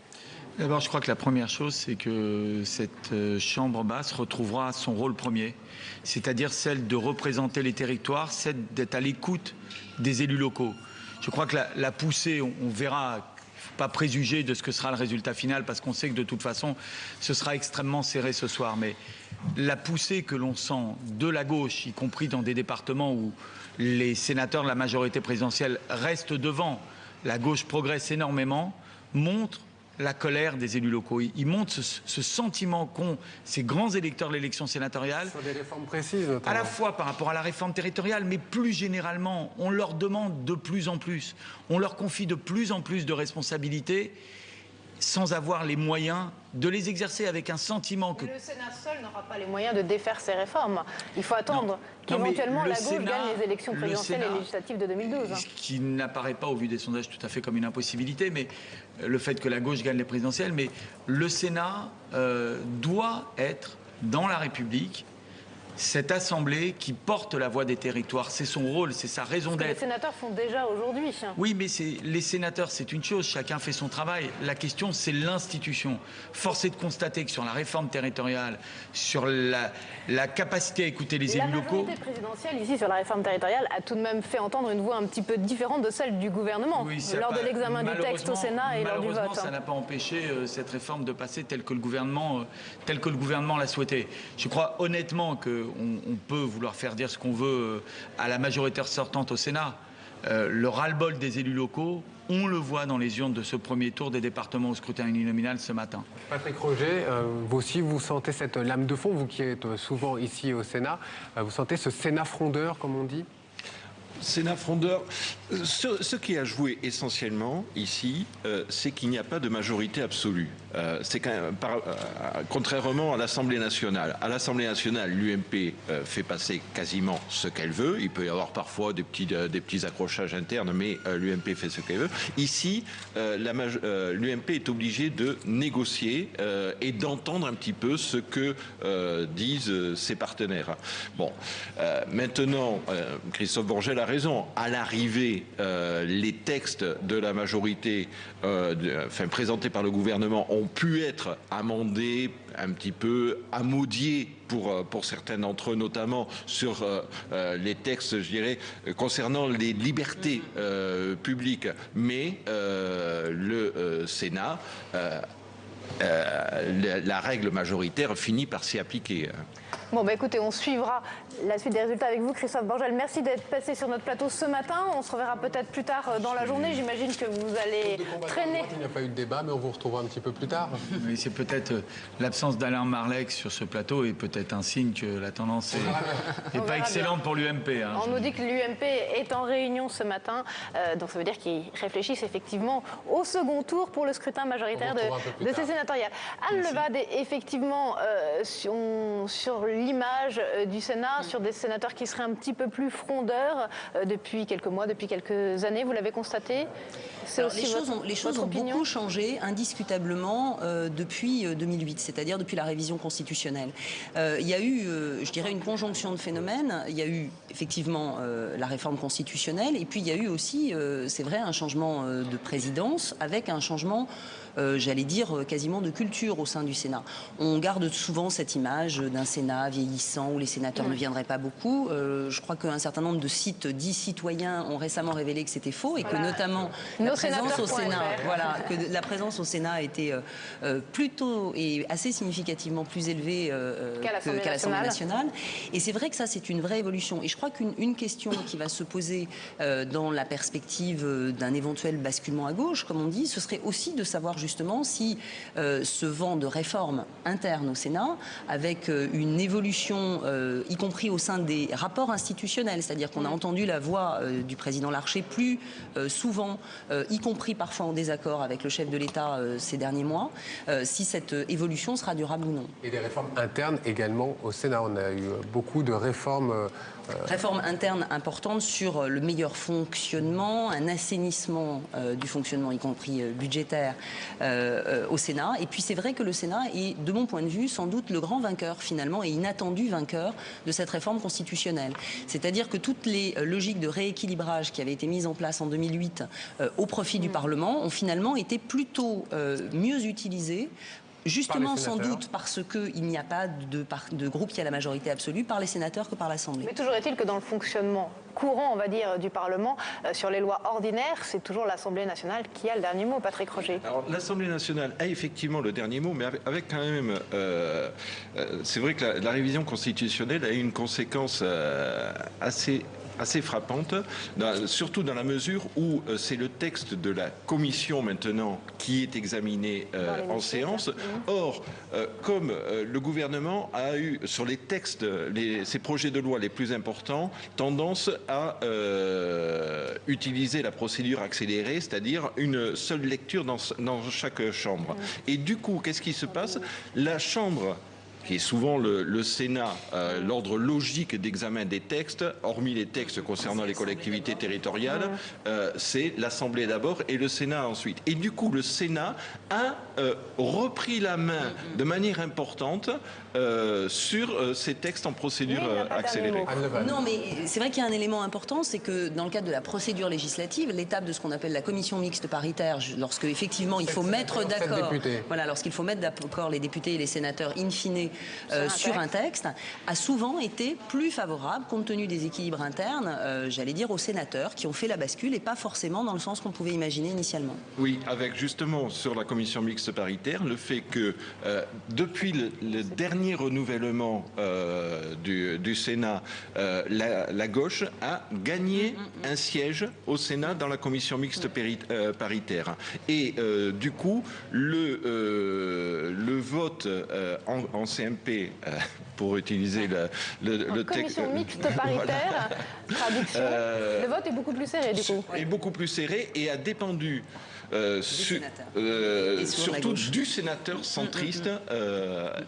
D'abord, je crois que la première chose, c'est que cette chambre basse retrouvera son rôle premier, c'est-à-dire celle de représenter les territoires, celle d'être à l'écoute des élus locaux. Je crois que la poussée, on verra, pas préjuger de ce que sera le résultat final, parce qu'on sait que de toute façon, ce sera extrêmement serré ce soir. Mais la poussée que l'on sent de la gauche, y compris dans des départements où les sénateurs de la majorité présidentielle restent devant, la gauche progresse énormément, montre la colère des élus locaux. Ils montrent ce sentiment qu'ont ces grands électeurs de l'élection sénatoriale. Sur des réformes précises notamment. À la fois par rapport à la réforme territoriale, mais plus généralement, on leur demande de plus en plus. On leur confie de plus en plus de responsabilités sans avoir les moyens de les exercer, avec un sentiment que... Mais le Sénat seul n'aura pas les moyens de défaire ces réformes. Il faut attendre qu'éventuellement la gauche gagne les élections présidentielles et législatives de 2012. Ce qui n'apparaît pas au vu des sondages tout à fait comme une impossibilité, mais le fait que la gauche gagne les présidentielles, mais le Sénat doit être dans la République cette assemblée qui porte la voix des territoires. C'est son rôle, c'est sa raison d'être. Les sénateurs font déjà aujourd'hui. Oui, mais les sénateurs, c'est une chose, chacun fait son travail. La question, c'est l'institution. Force est de constater que sur la réforme territoriale, sur la capacité à écouter les élus locaux... La majorité présidentielle, ici, sur la réforme territoriale, a tout de même fait entendre une voix un petit peu différente de celle du gouvernement, lors de l'examen du texte au Sénat et lors du vote. Malheureusement, ça n'a pas empêché cette réforme de passer telle que le gouvernement l'a souhaité. Je crois honnêtement que on peut vouloir faire dire ce qu'on veut à la majorité sortante au Sénat. Le ras-le-bol des élus locaux, on le voit dans les urnes de ce premier tour des départements au scrutin uninominal ce matin. Patrick Roger, vous aussi, vous sentez cette lame de fond, vous qui êtes souvent ici au Sénat, vous sentez ce Sénat frondeur, comme on dit ? Sénat frondeur, ce qui a joué essentiellement ici, c'est qu'il n'y a pas de majorité absolue. C'est quand même, contrairement à l'Assemblée nationale. À l'Assemblée nationale, l'UMP fait passer quasiment ce qu'elle veut. Il peut y avoir parfois des petits accrochages internes, mais l'UMP fait ce qu'elle veut. Ici, l'UMP est obligée de négocier et d'entendre un petit peu ce que disent ses partenaires. Bon, maintenant, Christophe Borgel a raison. À l'arrivée, les textes de la majorité, présentés par le gouvernement, ont pu être amendés, un petit peu amodiés pour certains d'entre eux, notamment sur les textes, je dirais, concernant les libertés publiques. Mais le Sénat, la règle majoritaire finit par s'y appliquer. Bon, bah écoutez, on suivra la suite des résultats avec vous, Christophe Borgel. Merci d'être passé sur notre plateau ce matin. On se reverra peut-être plus tard dans la journée. J'imagine que vous allez traîner. Il n'y a pas eu de débat, mais on vous retrouvera un petit peu plus tard. Oui, c'est peut-être l'absence d'Alain Marleix sur ce plateau est peut-être un signe que la tendance n'est pas excellente pour l'UMP. Hein. On nous dit que l'UMP est en réunion ce matin, donc ça veut dire qu'ils réfléchissent effectivement au second tour pour le scrutin majoritaire de ces sénatoriales. Anne Levade, effectivement, sur l'image du Sénat, sur des sénateurs qui seraient un petit peu plus frondeurs depuis quelques mois, depuis quelques années, vous l'avez constaté? Les choses ont beaucoup changé indiscutablement depuis 2008, c'est-à-dire depuis la révision constitutionnelle. Il y a eu, je dirais, une conjonction de phénomènes. Il y a eu effectivement la réforme constitutionnelle et puis il y a eu aussi, c'est vrai, un changement de présidence avec un changement j'allais dire quasiment de culture au sein du Sénat. On garde souvent cette image d'un Sénat vieillissant où les sénateurs ne viendraient pas beaucoup. Je crois qu'un certain nombre de sites dits citoyens ont récemment révélé que c'était faux et que notamment la présence au Sénat, que la présence au Sénat était plutôt et assez significativement plus élevée qu'à l'Assemblée nationale. Et c'est vrai que ça, c'est une vraie évolution. Et je crois qu'une question qui va se poser dans la perspective d'un éventuel basculement à gauche, comme on dit, ce serait aussi de savoir justement si ce vent de réforme interne au Sénat, avec une évolution, y compris au sein des rapports institutionnels, c'est-à-dire qu'on a entendu la voix du président Larcher plus souvent, y compris parfois en désaccord avec le chef de l'État ces derniers mois, si cette évolution sera durable ou non. Et des réformes internes également au Sénat. On a eu beaucoup de réformes. Réformes internes importantes sur le meilleur fonctionnement, un assainissement du fonctionnement, y compris budgétaire, au Sénat. Et puis c'est vrai que le Sénat est, de mon point de vue, sans doute le grand vainqueur finalement et inattendu vainqueur de cette réforme constitutionnelle. C'est-à-dire que toutes les logiques de rééquilibrage qui avaient été mises en place en 2008 au profit du Parlement ont finalement été plutôt mieux utilisées. Justement, sans doute parce qu'il n'y a pas de groupe qui a la majorité absolue par les sénateurs que par l'Assemblée. Mais toujours est-il que dans le fonctionnement courant, on va dire, du Parlement, sur les lois ordinaires, c'est toujours l'Assemblée nationale qui a le dernier mot, Patrick Roger. Alors l'Assemblée nationale a effectivement le dernier mot, mais avec quand même... c'est vrai que la révision constitutionnelle a eu une conséquence assez frappante, surtout dans la mesure où c'est le texte de la commission maintenant qui est examiné en séance. Or, comme le gouvernement a eu sur les textes, ces projets de loi les plus importants, tendance à utiliser la procédure accélérée, c'est-à-dire une seule lecture dans chaque chambre. Et du coup, qu'est-ce qui se passe? La Chambre, qui est souvent le Sénat, l'ordre logique d'examen des textes, hormis les textes concernant les collectivités territoriales, c'est l'Assemblée d'abord et le Sénat ensuite. Et du coup, le Sénat a repris la main de manière importante sur ces textes en procédure accélérée. Non, mais c'est vrai qu'il y a un élément important, c'est que dans le cadre de la procédure législative, l'étape de ce qu'on appelle la commission mixte paritaire, lorsque effectivement il faut mettre d'accord, voilà, lorsqu'il faut mettre d'accord les députés et les sénateurs in fine sur un texte, a souvent été plus favorable compte tenu des équilibres internes, j'allais dire aux sénateurs qui ont fait la bascule et pas forcément dans le sens qu'on pouvait imaginer initialement. Oui, avec justement sur la commission mixte paritaire, le fait que depuis le dernier renouvellement du Sénat, la gauche a gagné un siège au Sénat dans la commission mixte paritaire. Et du coup, le vote en Sénat CMP, pour utiliser le texte. Commission mixte paritaire, traduction, le vote est beaucoup plus serré du coup. Est beaucoup plus serré et a dépendu surtout du sénateur centriste.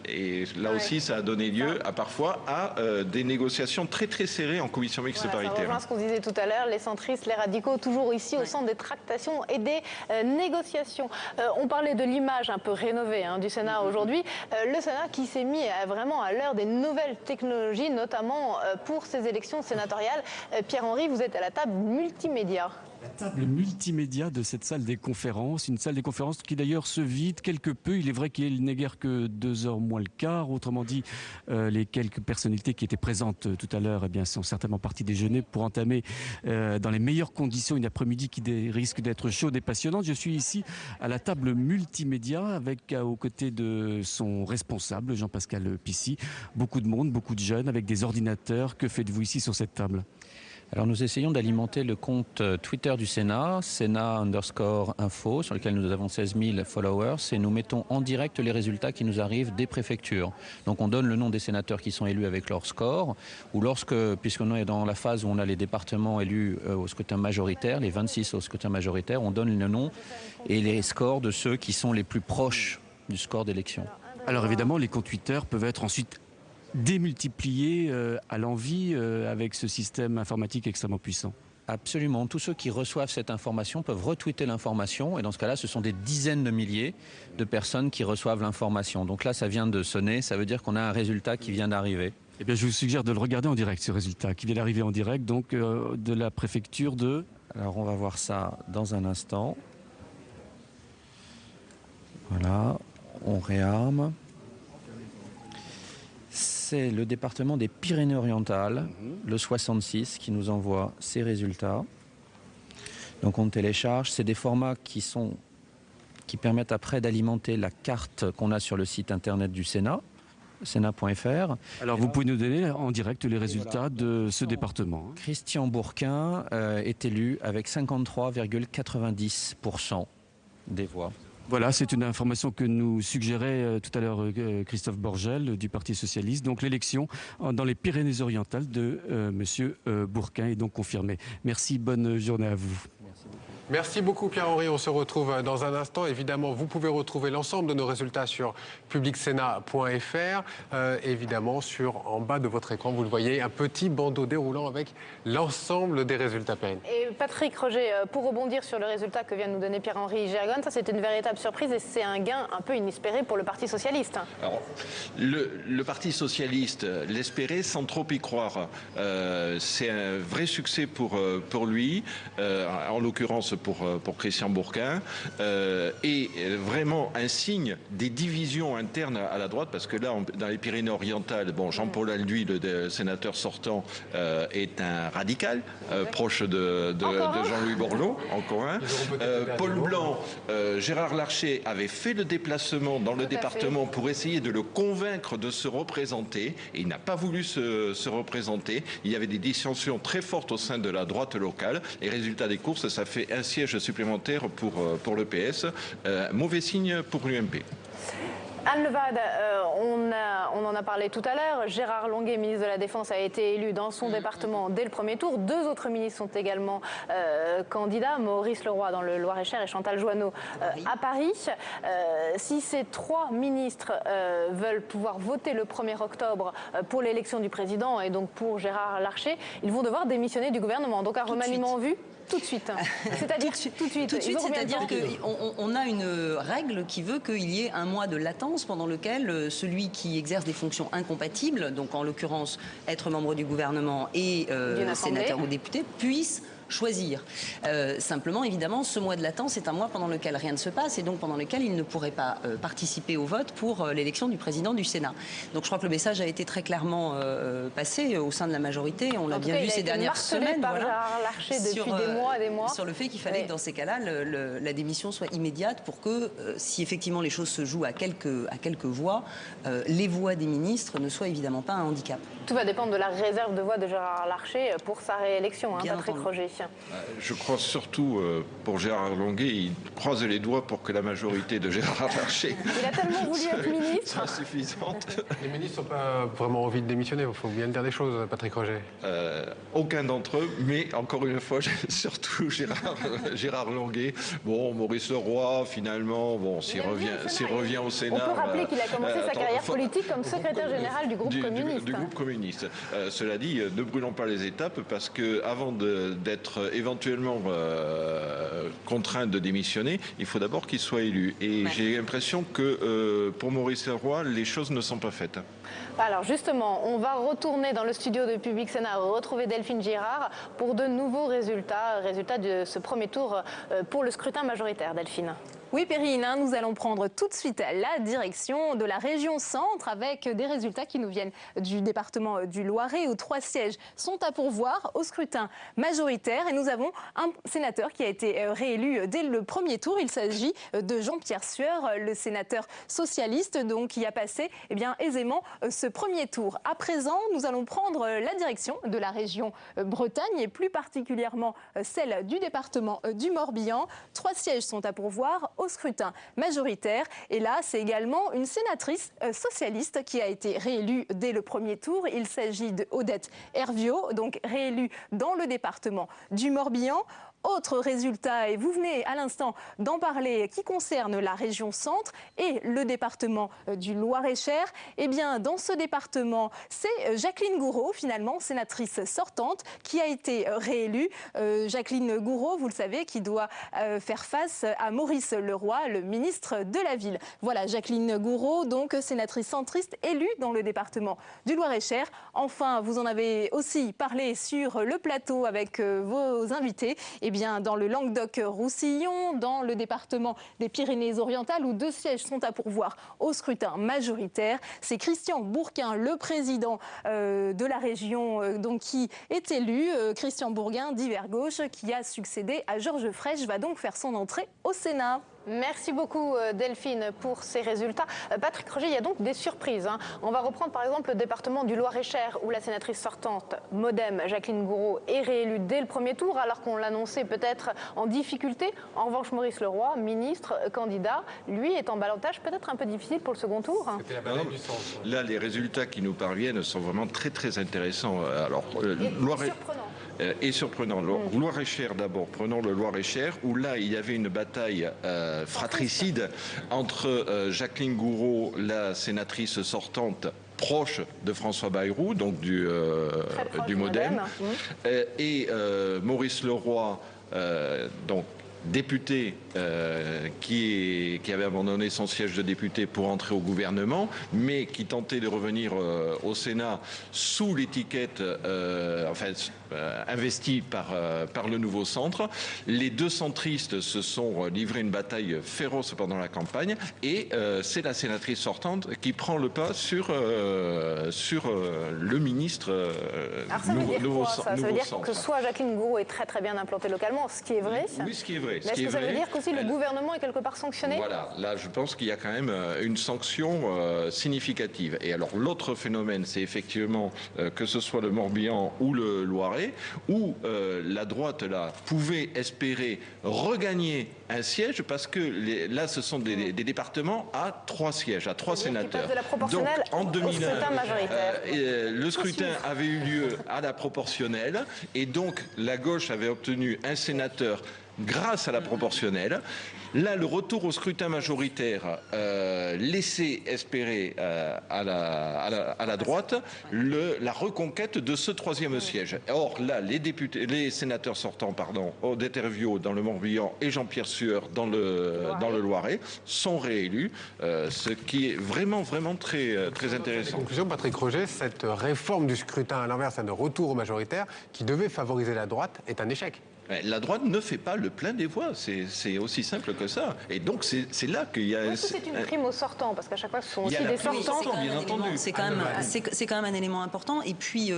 Et là aussi, ça a donné lieu parfois à des négociations très très serrées en commission mixte paritaire. Ça rejoint ce qu'on disait tout à l'heure, les centristes, les radicaux, toujours ici au centre des tractations et des négociations. On parlait de l'image un peu rénovée du Sénat aujourd'hui. Le Sénat qui s'est mis vraiment à l'heure des nouvelles technologies, notamment pour ces élections sénatoriales. Pierre-Henri, vous êtes à la table multimédia. La table multimédia de cette salle des conférences, une salle des conférences qui d'ailleurs se vide quelque peu. Il est vrai qu'il n'est guère que 2h moins le quart. Autrement dit, les quelques personnalités qui étaient présentes tout à l'heure sont certainement parties déjeuner pour entamer dans les meilleures conditions une après-midi qui risque d'être chaude et passionnante. Je suis ici à la table multimédia avec aux côtés de son responsable, Jean-Pascal Pissy. Beaucoup de monde, beaucoup de jeunes avec des ordinateurs. Que faites-vous ici sur cette table ? Alors nous essayons d'alimenter le compte Twitter du Sénat, Sénat_info, sur lequel nous avons 16 000 followers, et nous mettons en direct les résultats qui nous arrivent des préfectures. Donc on donne le nom des sénateurs qui sont élus avec leur score, ou puisqu'on est dans la phase où on a les départements élus au scrutin majoritaire, les 26 au scrutin majoritaire, on donne le nom et les scores de ceux qui sont les plus proches du score d'élection. Alors évidemment, les comptes Twitter peuvent être ensuite démultipliés à l'envi avec ce système informatique extrêmement puissant. Absolument. Tous ceux qui reçoivent cette information peuvent retweeter l'information et dans ce cas-là, ce sont des dizaines de milliers de personnes qui reçoivent l'information. Donc là, ça vient de sonner, ça veut dire qu'on a un résultat qui vient d'arriver. Eh bien, je vous suggère de le regarder en direct, ce résultat qui vient d'arriver en direct, donc de la préfecture de... Alors, on va voir ça dans un instant. Voilà, on réarme. C'est le département des Pyrénées-Orientales, le 66, qui nous envoie ces résultats. Donc on télécharge. C'est des formats qui permettent après d'alimenter la carte qu'on a sur le site internet du Sénat, sénat.fr. Alors vous pouvez nous donner en direct les résultats de ce département. Christian Bourquin est élu avec 53,90% des voix. Voilà, c'est une information que nous suggérait tout à l'heure Christophe Borgel du Parti Socialiste. Donc l'élection dans les Pyrénées-Orientales de Monsieur Bourquin est donc confirmée. Merci, bonne journée à vous. Merci beaucoup Pierre-Henri, on se retrouve dans un instant. Évidemment, vous pouvez retrouver l'ensemble de nos résultats sur publicsénat.fr. Évidemment, en bas de votre écran, vous le voyez, un petit bandeau déroulant avec l'ensemble des résultats Perrine. Et Patrick, Roger, pour rebondir sur le résultat que vient de nous donner Pierre-Henri Gergonne, ça c'est une véritable surprise et c'est un gain un peu inespéré pour le Parti Socialiste. Alors, le Parti Socialiste l'espérait sans trop y croire. C'est un vrai succès pour lui, en l'occurrence pour Christian Bourquin, et vraiment un signe des divisions internes à la droite, parce que là, dans les Pyrénées-Orientales, Jean-Paul Alduy, le sénateur sortant, est un radical, proche de Jean-Louis Borloo, encore un. Paul Blanc, Gérard Larcher avait fait le déplacement dans le département pour essayer de le convaincre de se représenter, et il n'a pas voulu se représenter. Il y avait des dissensions très fortes au sein de la droite locale, et résultat des courses, ça fait un siège supplémentaire pour le PS. Mauvais signe pour l'UMP. Anne Levade, on en a parlé tout à l'heure. Gérard Longuet, ministre de la Défense, a été élu dans son département dès le premier tour. Deux autres ministres sont également candidats, Maurice Leroy dans le Loir-et-Cher et Chantal Joanneau à Paris. Si ces trois ministres veulent pouvoir voter le 1er octobre pour l'élection du président et donc pour Gérard Larcher, ils vont devoir démissionner du gouvernement. Donc un remaniement vu tout de suite. C'est-à-dire tout de suite. Tout de suite, c'est-à-dire qu'on a une règle qui veut qu'il y ait un mois de latence pendant lequel celui qui exerce des fonctions incompatibles, donc en l'occurrence être membre du gouvernement et sénateur ou député, puisse choisir. Simplement, évidemment, ce mois de latence est un mois pendant lequel rien ne se passe et donc pendant lequel il ne pourrait pas participer au vote pour l'élection du président du Sénat. Donc je crois que le message a été très clairement passé au sein de la majorité. On l'a bien vu ces dernières semaines. Par Gérard Larcher depuis des mois et des mois. Sur le fait qu'il fallait que dans ces cas-là, la démission soit immédiate pour que, si effectivement les choses se jouent à quelques voix, les voix des ministres ne soient évidemment pas un handicap. Tout va dépendre de la réserve de voix de Gérard Larcher pour sa réélection, Patrick Roger. Je crois surtout pour Gérard Longuet, il croise les doigts pour que la majorité de Gérard Larcher il a tellement voulu être ministre soit suffisante. Les ministres n'ont pas vraiment envie de démissionner, il faut bien dire des choses, Patrick Roger. Aucun d'entre eux, mais encore une fois, surtout Gérard Longuet. Bon, Maurice Leroy, finalement, bon, s'il revient au Sénat... On peut rappeler qu'il a commencé sa carrière politique comme secrétaire général du groupe communiste. Du groupe communiste. Cela dit, ne brûlons pas les étapes, parce qu'avant d'être éventuellement contraint de démissionner, il faut d'abord qu'il soit élu. Et j'ai l'impression que pour Maurice Leroy, les choses ne sont pas faites. Alors justement, on va retourner dans le studio de Public Sénat, retrouver Delphine Girard pour de nouveaux résultats de ce premier tour pour le scrutin majoritaire. Delphine. Oui, Perrine, nous allons prendre tout de suite la direction de la région Centre avec des résultats qui nous viennent du département du Loiret où 3 sièges sont à pourvoir au scrutin majoritaire. Et nous avons un sénateur qui a été réélu dès le premier tour. Il s'agit de Jean-Pierre Sueur, le sénateur socialiste, donc, qui a passé aisément ce premier tour. À présent, nous allons prendre la direction de la région Bretagne et plus particulièrement celle du département du Morbihan. 3 sièges sont à pourvoir au scrutin majoritaire. Et là, c'est également une sénatrice socialiste qui a été réélue dès le premier tour. Il s'agit de Odette Herviot, donc réélue dans le département du Morbihan. Autre résultat, et vous venez à l'instant d'en parler, qui concerne la région Centre et le département du Loir-et-Cher. Eh bien, dans ce département, c'est Jacqueline Gouraud, finalement, sénatrice sortante, qui a été réélue. Jacqueline Gouraud, vous le savez, qui doit faire face à Maurice Leroy, le ministre de la Ville. Voilà, Jacqueline Gouraud, donc sénatrice centriste, élue dans le département du Loir-et-Cher. Enfin, vous en avez aussi parlé sur le plateau avec vos invités. Eh bien, dans le Languedoc-Roussillon, dans le département des Pyrénées-Orientales, où 2 sièges sont à pourvoir au scrutin majoritaire. C'est Christian Bourquin, le président de la région, donc, qui est élu. Christian Bourquin, d'Hiver Gauche, qui a succédé à Georges Frêche, va donc faire son entrée au Sénat. Merci beaucoup Delphine pour ces résultats. Patrick Roger, il y a donc des surprises. On va reprendre par exemple le département du Loir-et-Cher où la sénatrice sortante Modem, Jacqueline Gouraud, est réélue dès le premier tour alors qu'on l'annonçait peut-être en difficulté. En revanche, Maurice Leroy, ministre, candidat, lui est en ballottage peut-être un peu difficile pour le second tour. Là, les résultats qui nous parviennent sont vraiment très très intéressants. Alors, et surprenant. Loir-et-Cher d'abord, prenons le Loir-et-Cher, où là il y avait une bataille fratricide entre Jacqueline Gouraud, la sénatrice sortante, proche de François Bayrou, donc du Modem, et Maurice Leroy, donc député qui avait abandonné son siège de député pour entrer au gouvernement, mais qui tentait de revenir au Sénat sous l'étiquette investie par le nouveau centre. Les 2 centristes se sont livrés une bataille féroce pendant la campagne et c'est la sénatrice sortante qui prend le pas sur le ministre nouveau centre. Ça veut dire que soit Jacqueline Gouraud est très très bien implantée localement, ce qui est vrai. Oui, ce qui est vrai. Mais est-ce que ça veut dire qu'aussi le gouvernement est quelque part sanctionné? Voilà, là je pense qu'il y a quand même une sanction significative. Et alors l'autre phénomène, c'est effectivement que ce soit le Morbihan ou le Loiret, où la droite là pouvait espérer regagner un siège parce que là ce sont des départements à 3 sièges, à 3 sénateurs. De la proportionnelle donc en 2001, au scrutin majoritaire. Le scrutin avait eu lieu à la proportionnelle et donc la gauche avait obtenu un sénateur grâce à la proportionnelle. Là, le retour au scrutin majoritaire laissait espérer à la droite la reconquête de ce 3e siège. Or, là, les sénateurs sortants, Odette Herviot dans le Morbihan et Jean-Pierre Sueur dans le Loiret, sont réélus, ce qui est vraiment, vraiment très, très intéressant. En conclusion, Patrick Roger, cette réforme du scrutin à l'inverse, de retour au majoritaire, qui devait favoriser la droite, est un échec. La droite ne fait pas le plein des voix, c'est aussi simple que ça. Et donc c'est là qu'il y a... Est-ce que c'est une prime aux sortants? Parce qu'à chaque fois, ce sont aussi des sortants. Bien entendu. C'est quand même un élément important. Et puis,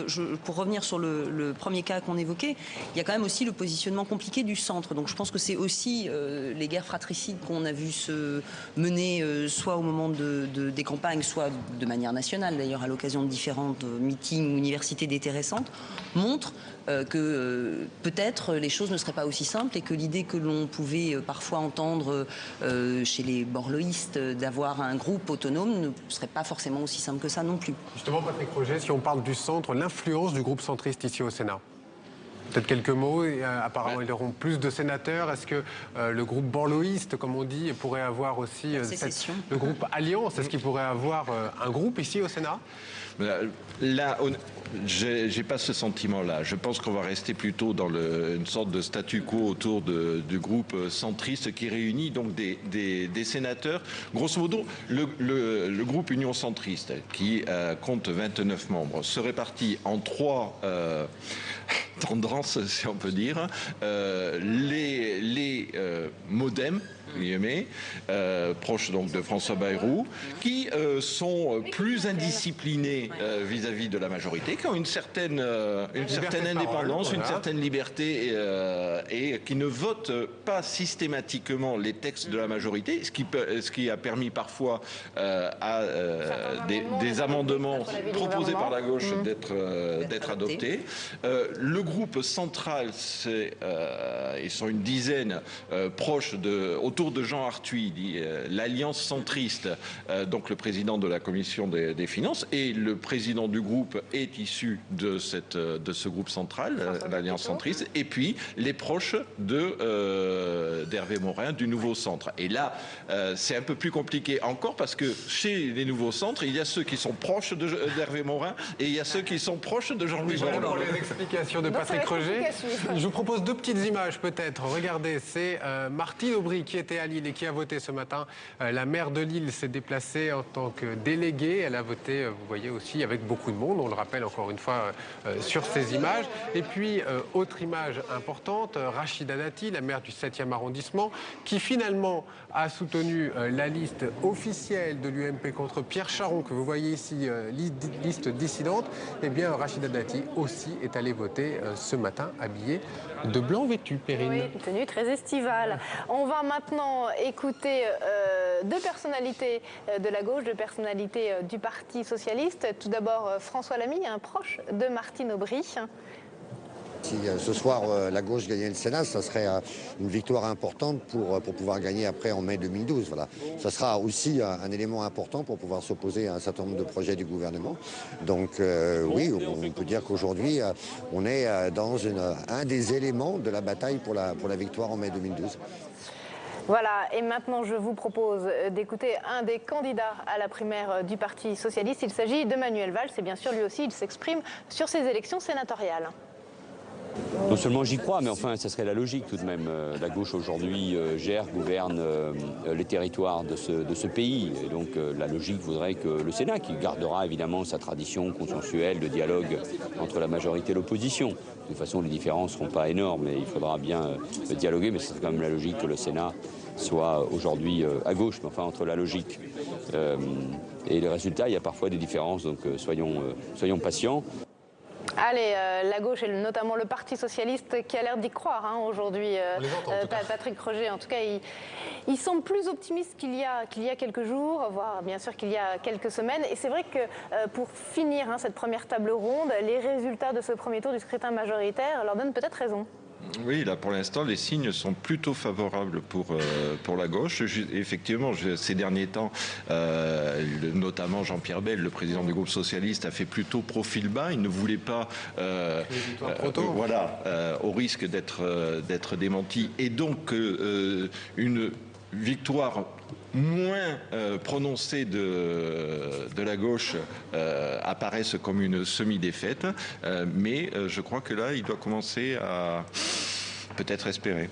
pour revenir sur le premier cas qu'on évoquait, il y a quand même aussi le positionnement compliqué du centre. Donc je pense que c'est aussi les guerres fratricides qu'on a vu se mener soit au moment des campagnes, soit de manière nationale, d'ailleurs à l'occasion de différentes meetings ou universités d'été récentes, montrent que peut-être les choses ne seraient pas aussi simples et que l'idée que l'on pouvait parfois entendre chez les borloïstes d'avoir un groupe autonome ne serait pas forcément aussi simple que ça non plus. Justement, Patrick Roger, si on parle du centre, l'influence du groupe centriste ici au Sénat. Peut-être quelques mots. Apparemment, ils auront plus de sénateurs. Est-ce que le groupe borloïste, comme on dit, pourrait avoir aussi le groupe Alliance? Est-ce qu'il pourrait avoir un groupe ici au Sénat? Là, j'ai pas ce sentiment-là. Je pense qu'on va rester plutôt dans une sorte de statu quo autour du groupe centriste qui réunit donc des sénateurs. Grosso modo, le groupe Union centriste, qui compte 29 membres, se répartit en 3 tendances, si on peut dire. Les Modem, proches donc de François Bayrou, qui sont plus indisciplinés vis-à-vis de la majorité, qui ont une certaine indépendance, une certaine liberté et qui ne votent pas systématiquement les textes de la majorité, ce qui a permis parfois à des amendements proposés par la gauche d'être adoptés. Le groupe central, ils sont une dizaine proches autour de Jean Arthuis, l'Alliance centriste, donc le président de la commission des finances, et le président du groupe est issu de ce groupe central, l'Alliance centriste, et puis les proches d'Hervé Morin du Nouveau Centre. Et là, c'est un peu plus compliqué encore parce que chez les Nouveaux Centres, il y a ceux qui sont proches d'Hervé Morin et il y a ceux qui sont proches de Jean-Louis Borloo. Pour les explications de Patrick Roger, je vous propose 2 petites images peut-être. Regardez, c'est Martine Aubry qui était à Lille et qui a voté ce matin. La maire de Lille s'est déplacée en tant que déléguée. Elle a voté, vous voyez aussi, avec beaucoup de monde. On le rappelle encore une fois sur ces images. Et puis, autre image importante, Rachida Dati, la maire du 7e arrondissement, qui finalement a soutenu la liste officielle de l'UMP contre Pierre Charon, que vous voyez ici, liste dissidente. Eh bien, Rachida Dati aussi est allée voter ce matin, habillée de blanc vêtu, Perrine. Oui, une tenue très estivale. On va maintenant écouter 2 personnalités de la gauche, 2 personnalités du Parti socialiste. Tout d'abord, François Lamy, un proche de Martine Aubry. Si ce soir la gauche gagnait le Sénat, ça serait une victoire importante pour pouvoir gagner après en mai 2012. Voilà. Ça sera aussi un élément important pour pouvoir s'opposer à un certain nombre de projets du gouvernement. Donc oui, on peut dire qu'aujourd'hui, on est dans un des éléments de la bataille pour la victoire en mai 2012. Voilà, et maintenant je vous propose d'écouter un des candidats à la primaire du Parti socialiste. Il s'agit de Manuel Valls et bien sûr lui aussi il s'exprime sur ces élections sénatoriales. Non seulement j'y crois, mais enfin, ça serait la logique tout de même. La gauche aujourd'hui gouverne les territoires de ce pays. Et donc la logique voudrait que le Sénat, qui gardera évidemment sa tradition consensuelle de dialogue entre la majorité et l'opposition. De toute façon, les différences ne seront pas énormes et il faudra bien dialoguer, mais c'est quand même la logique que le Sénat soit aujourd'hui à gauche. Mais enfin, entre la logique et les résultats, il y a parfois des différences, donc soyons patients. Allez, la gauche et notamment le Parti socialiste qui a l'air d'y croire aujourd'hui. Patrick Roger, en tout cas, il semble plus optimiste qu'il y a quelques jours, voire bien sûr qu'il y a quelques semaines. Et c'est vrai que pour finir cette première table ronde, les résultats de ce premier tour du scrutin majoritaire leur donnent peut-être raison. Oui, là pour l'instant, les signes sont plutôt favorables pour la gauche. Effectivement, ces derniers temps, notamment Jean-Pierre Bel, le président du groupe socialiste, a fait plutôt profil bas. Il ne voulait pas, au risque d'être démenti. Et donc, une victoire moins prononcée de la gauche apparaissent comme une semi-défaite, mais je crois que là, il doit commencer à peut-être espérer.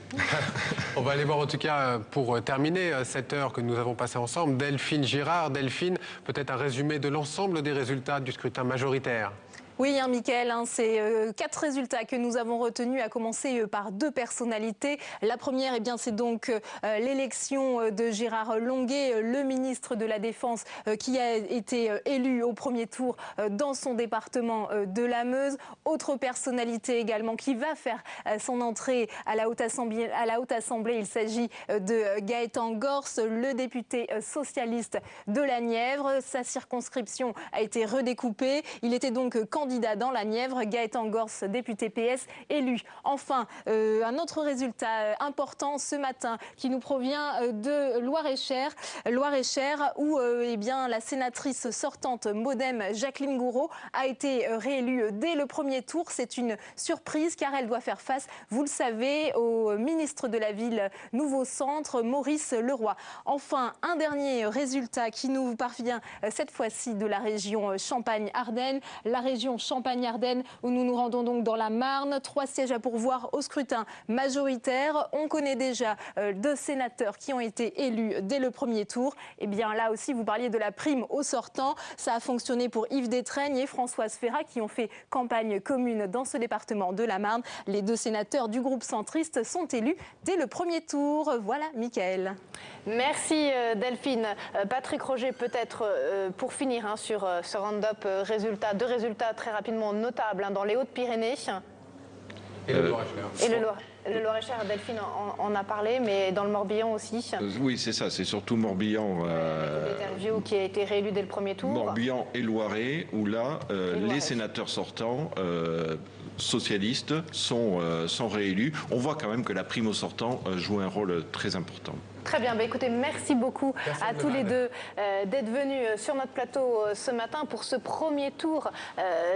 On va aller voir en tout cas, pour terminer cette heure que nous avons passée ensemble, Delphine Girard. Delphine, peut-être un résumé de l'ensemble des résultats du scrutin majoritaire. Oui, Mickaël, c'est 4 résultats que nous avons retenus, à commencer par 2 personnalités. La première, c'est donc l'élection de Gérard Longuet, le ministre de la Défense, qui a été élu au premier tour dans son département de la Meuse. Autre personnalité également qui va faire son entrée à la Haute Assemblée, il s'agit de Gaëtan Gorce, le député socialiste de la Nièvre. Sa circonscription a été redécoupée. Il était donc candidat dans la Nièvre. Gaëtan Gorce, député PS, élu. Enfin, un autre résultat important ce matin qui nous provient de Loir-et-Cher. Loir-et-Cher où la sénatrice sortante MoDem Jacqueline Gouraud a été réélue dès le premier tour. C'est une surprise car elle doit faire face, vous le savez, au ministre de la Ville Nouveau Centre, Maurice Leroy. Enfin, un dernier résultat qui nous parvient cette fois-ci de la région Champagne-Ardenne. La région Champagne-Ardenne où nous nous rendons donc dans la Marne. 3 sièges à pourvoir au scrutin majoritaire. On connaît déjà 2 sénateurs qui ont été élus dès le premier tour. Là aussi, vous parliez de la prime au sortant. Ça a fonctionné pour Yves Détraigne et Françoise Férat qui ont fait campagne commune dans ce département de la Marne. Les 2 sénateurs du groupe centriste sont élus dès le premier tour. Voilà, Mickaël. Merci Delphine. Patrick Roger, peut-être pour finir sur ce round-up résultats, 2 résultats très rapidement notables dans les Hautes-Pyrénées. Et le Loir-et-Cher. Et le Loir-et-Cher, Delphine en a parlé, mais dans le Morbihan aussi. Oui, c'est ça, c'est surtout Morbihan. L'interview qui a été réélu dès le premier tour. Morbihan et Loiret, où là, les sénateurs sortants socialistes sont réélus. On voit quand même que la prime au sortant joue un rôle très important. Très bien, écoutez, merci beaucoup à tous les 2 d'être venus sur notre plateau ce matin pour ce premier tour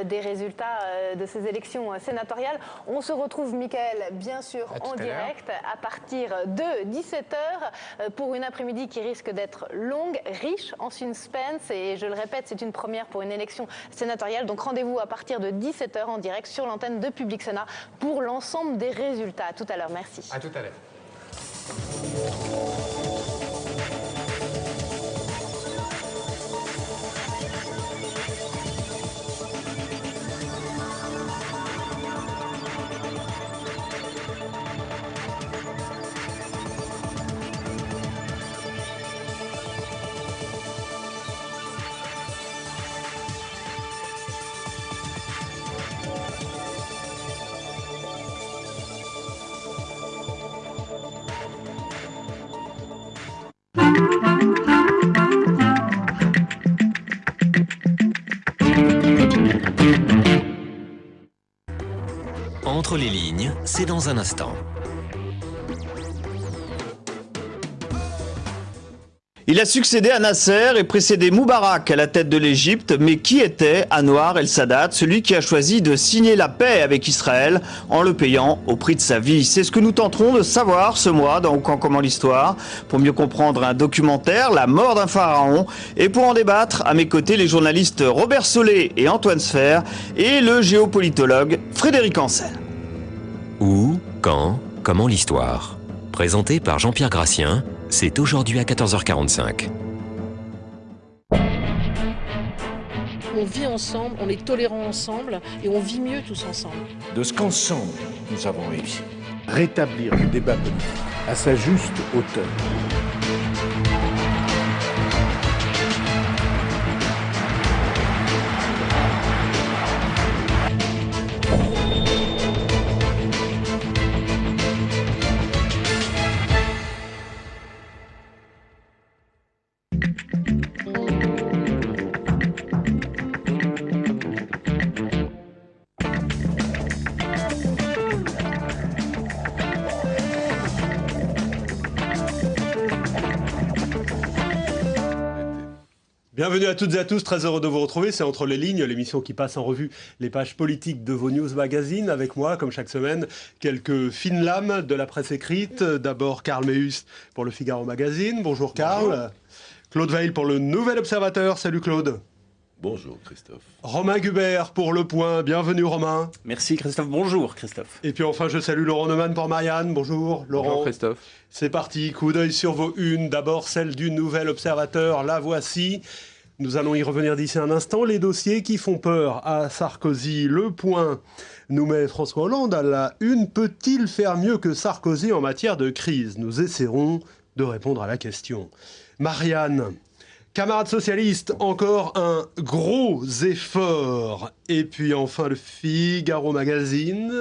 des résultats de ces élections sénatoriales. On se retrouve, Mickaël, bien sûr, en direct à partir de 17h pour une après-midi qui risque d'être longue, riche en suspense et je le répète, c'est une première pour une élection sénatoriale. Donc rendez-vous à partir de 17h en direct sur l'antenne de Public Sénat pour l'ensemble des résultats. À tout à l'heure, merci. À tout à l'heure. Entre les lignes, c'est dans un instant. Il a succédé à Nasser et précédé Moubarak à la tête de l'Égypte, mais qui était Anwar el-Sadat, celui qui a choisi de signer la paix avec Israël en le payant au prix de sa vie? C'est ce que nous tenterons de savoir ce mois dans Au camp comment l'histoire, pour mieux comprendre un documentaire, La mort d'un pharaon, et pour en débattre, à mes côtés, les journalistes Robert Solé et Antoine Sfer et le géopolitologue Frédéric Ancel. Où, quand, comment l'histoire? Présenté par Jean-Pierre Gracien, c'est aujourd'hui à 14h45. On vit ensemble, on est tolérants ensemble et on vit mieux tous ensemble. De ce qu'ensemble nous avons réussi. Rétablir le débat politique à sa juste hauteur. Bienvenue à toutes et à tous, très heureux de vous retrouver. C'est Entre les lignes, l'émission qui passe en revue les pages politiques de vos news magazines. Avec moi, comme chaque semaine, quelques fines lames de la presse écrite. D'abord, Karl Meus pour le Figaro Magazine. Bonjour Karl. Claude Veil pour le Nouvel Observateur. Salut Claude. Bonjour Christophe. Romain Gubert pour Le Point. Bienvenue Romain. Merci Christophe. Bonjour Christophe. Et puis enfin, je salue Laurent Neumann pour Marianne. Bonjour Laurent. Bonjour Christophe. C'est parti, coup d'œil sur vos unes. D'abord celle du Nouvel Observateur. La voici. Nous allons y revenir d'ici un instant. Les dossiers qui font peur à Sarkozy. Le Point nous met François Hollande à la une. Peut-il faire mieux que Sarkozy en matière de crise? Nous essaierons de répondre à la question. Marianne, camarades socialistes, encore un gros effort. Et puis enfin le Figaro Magazine,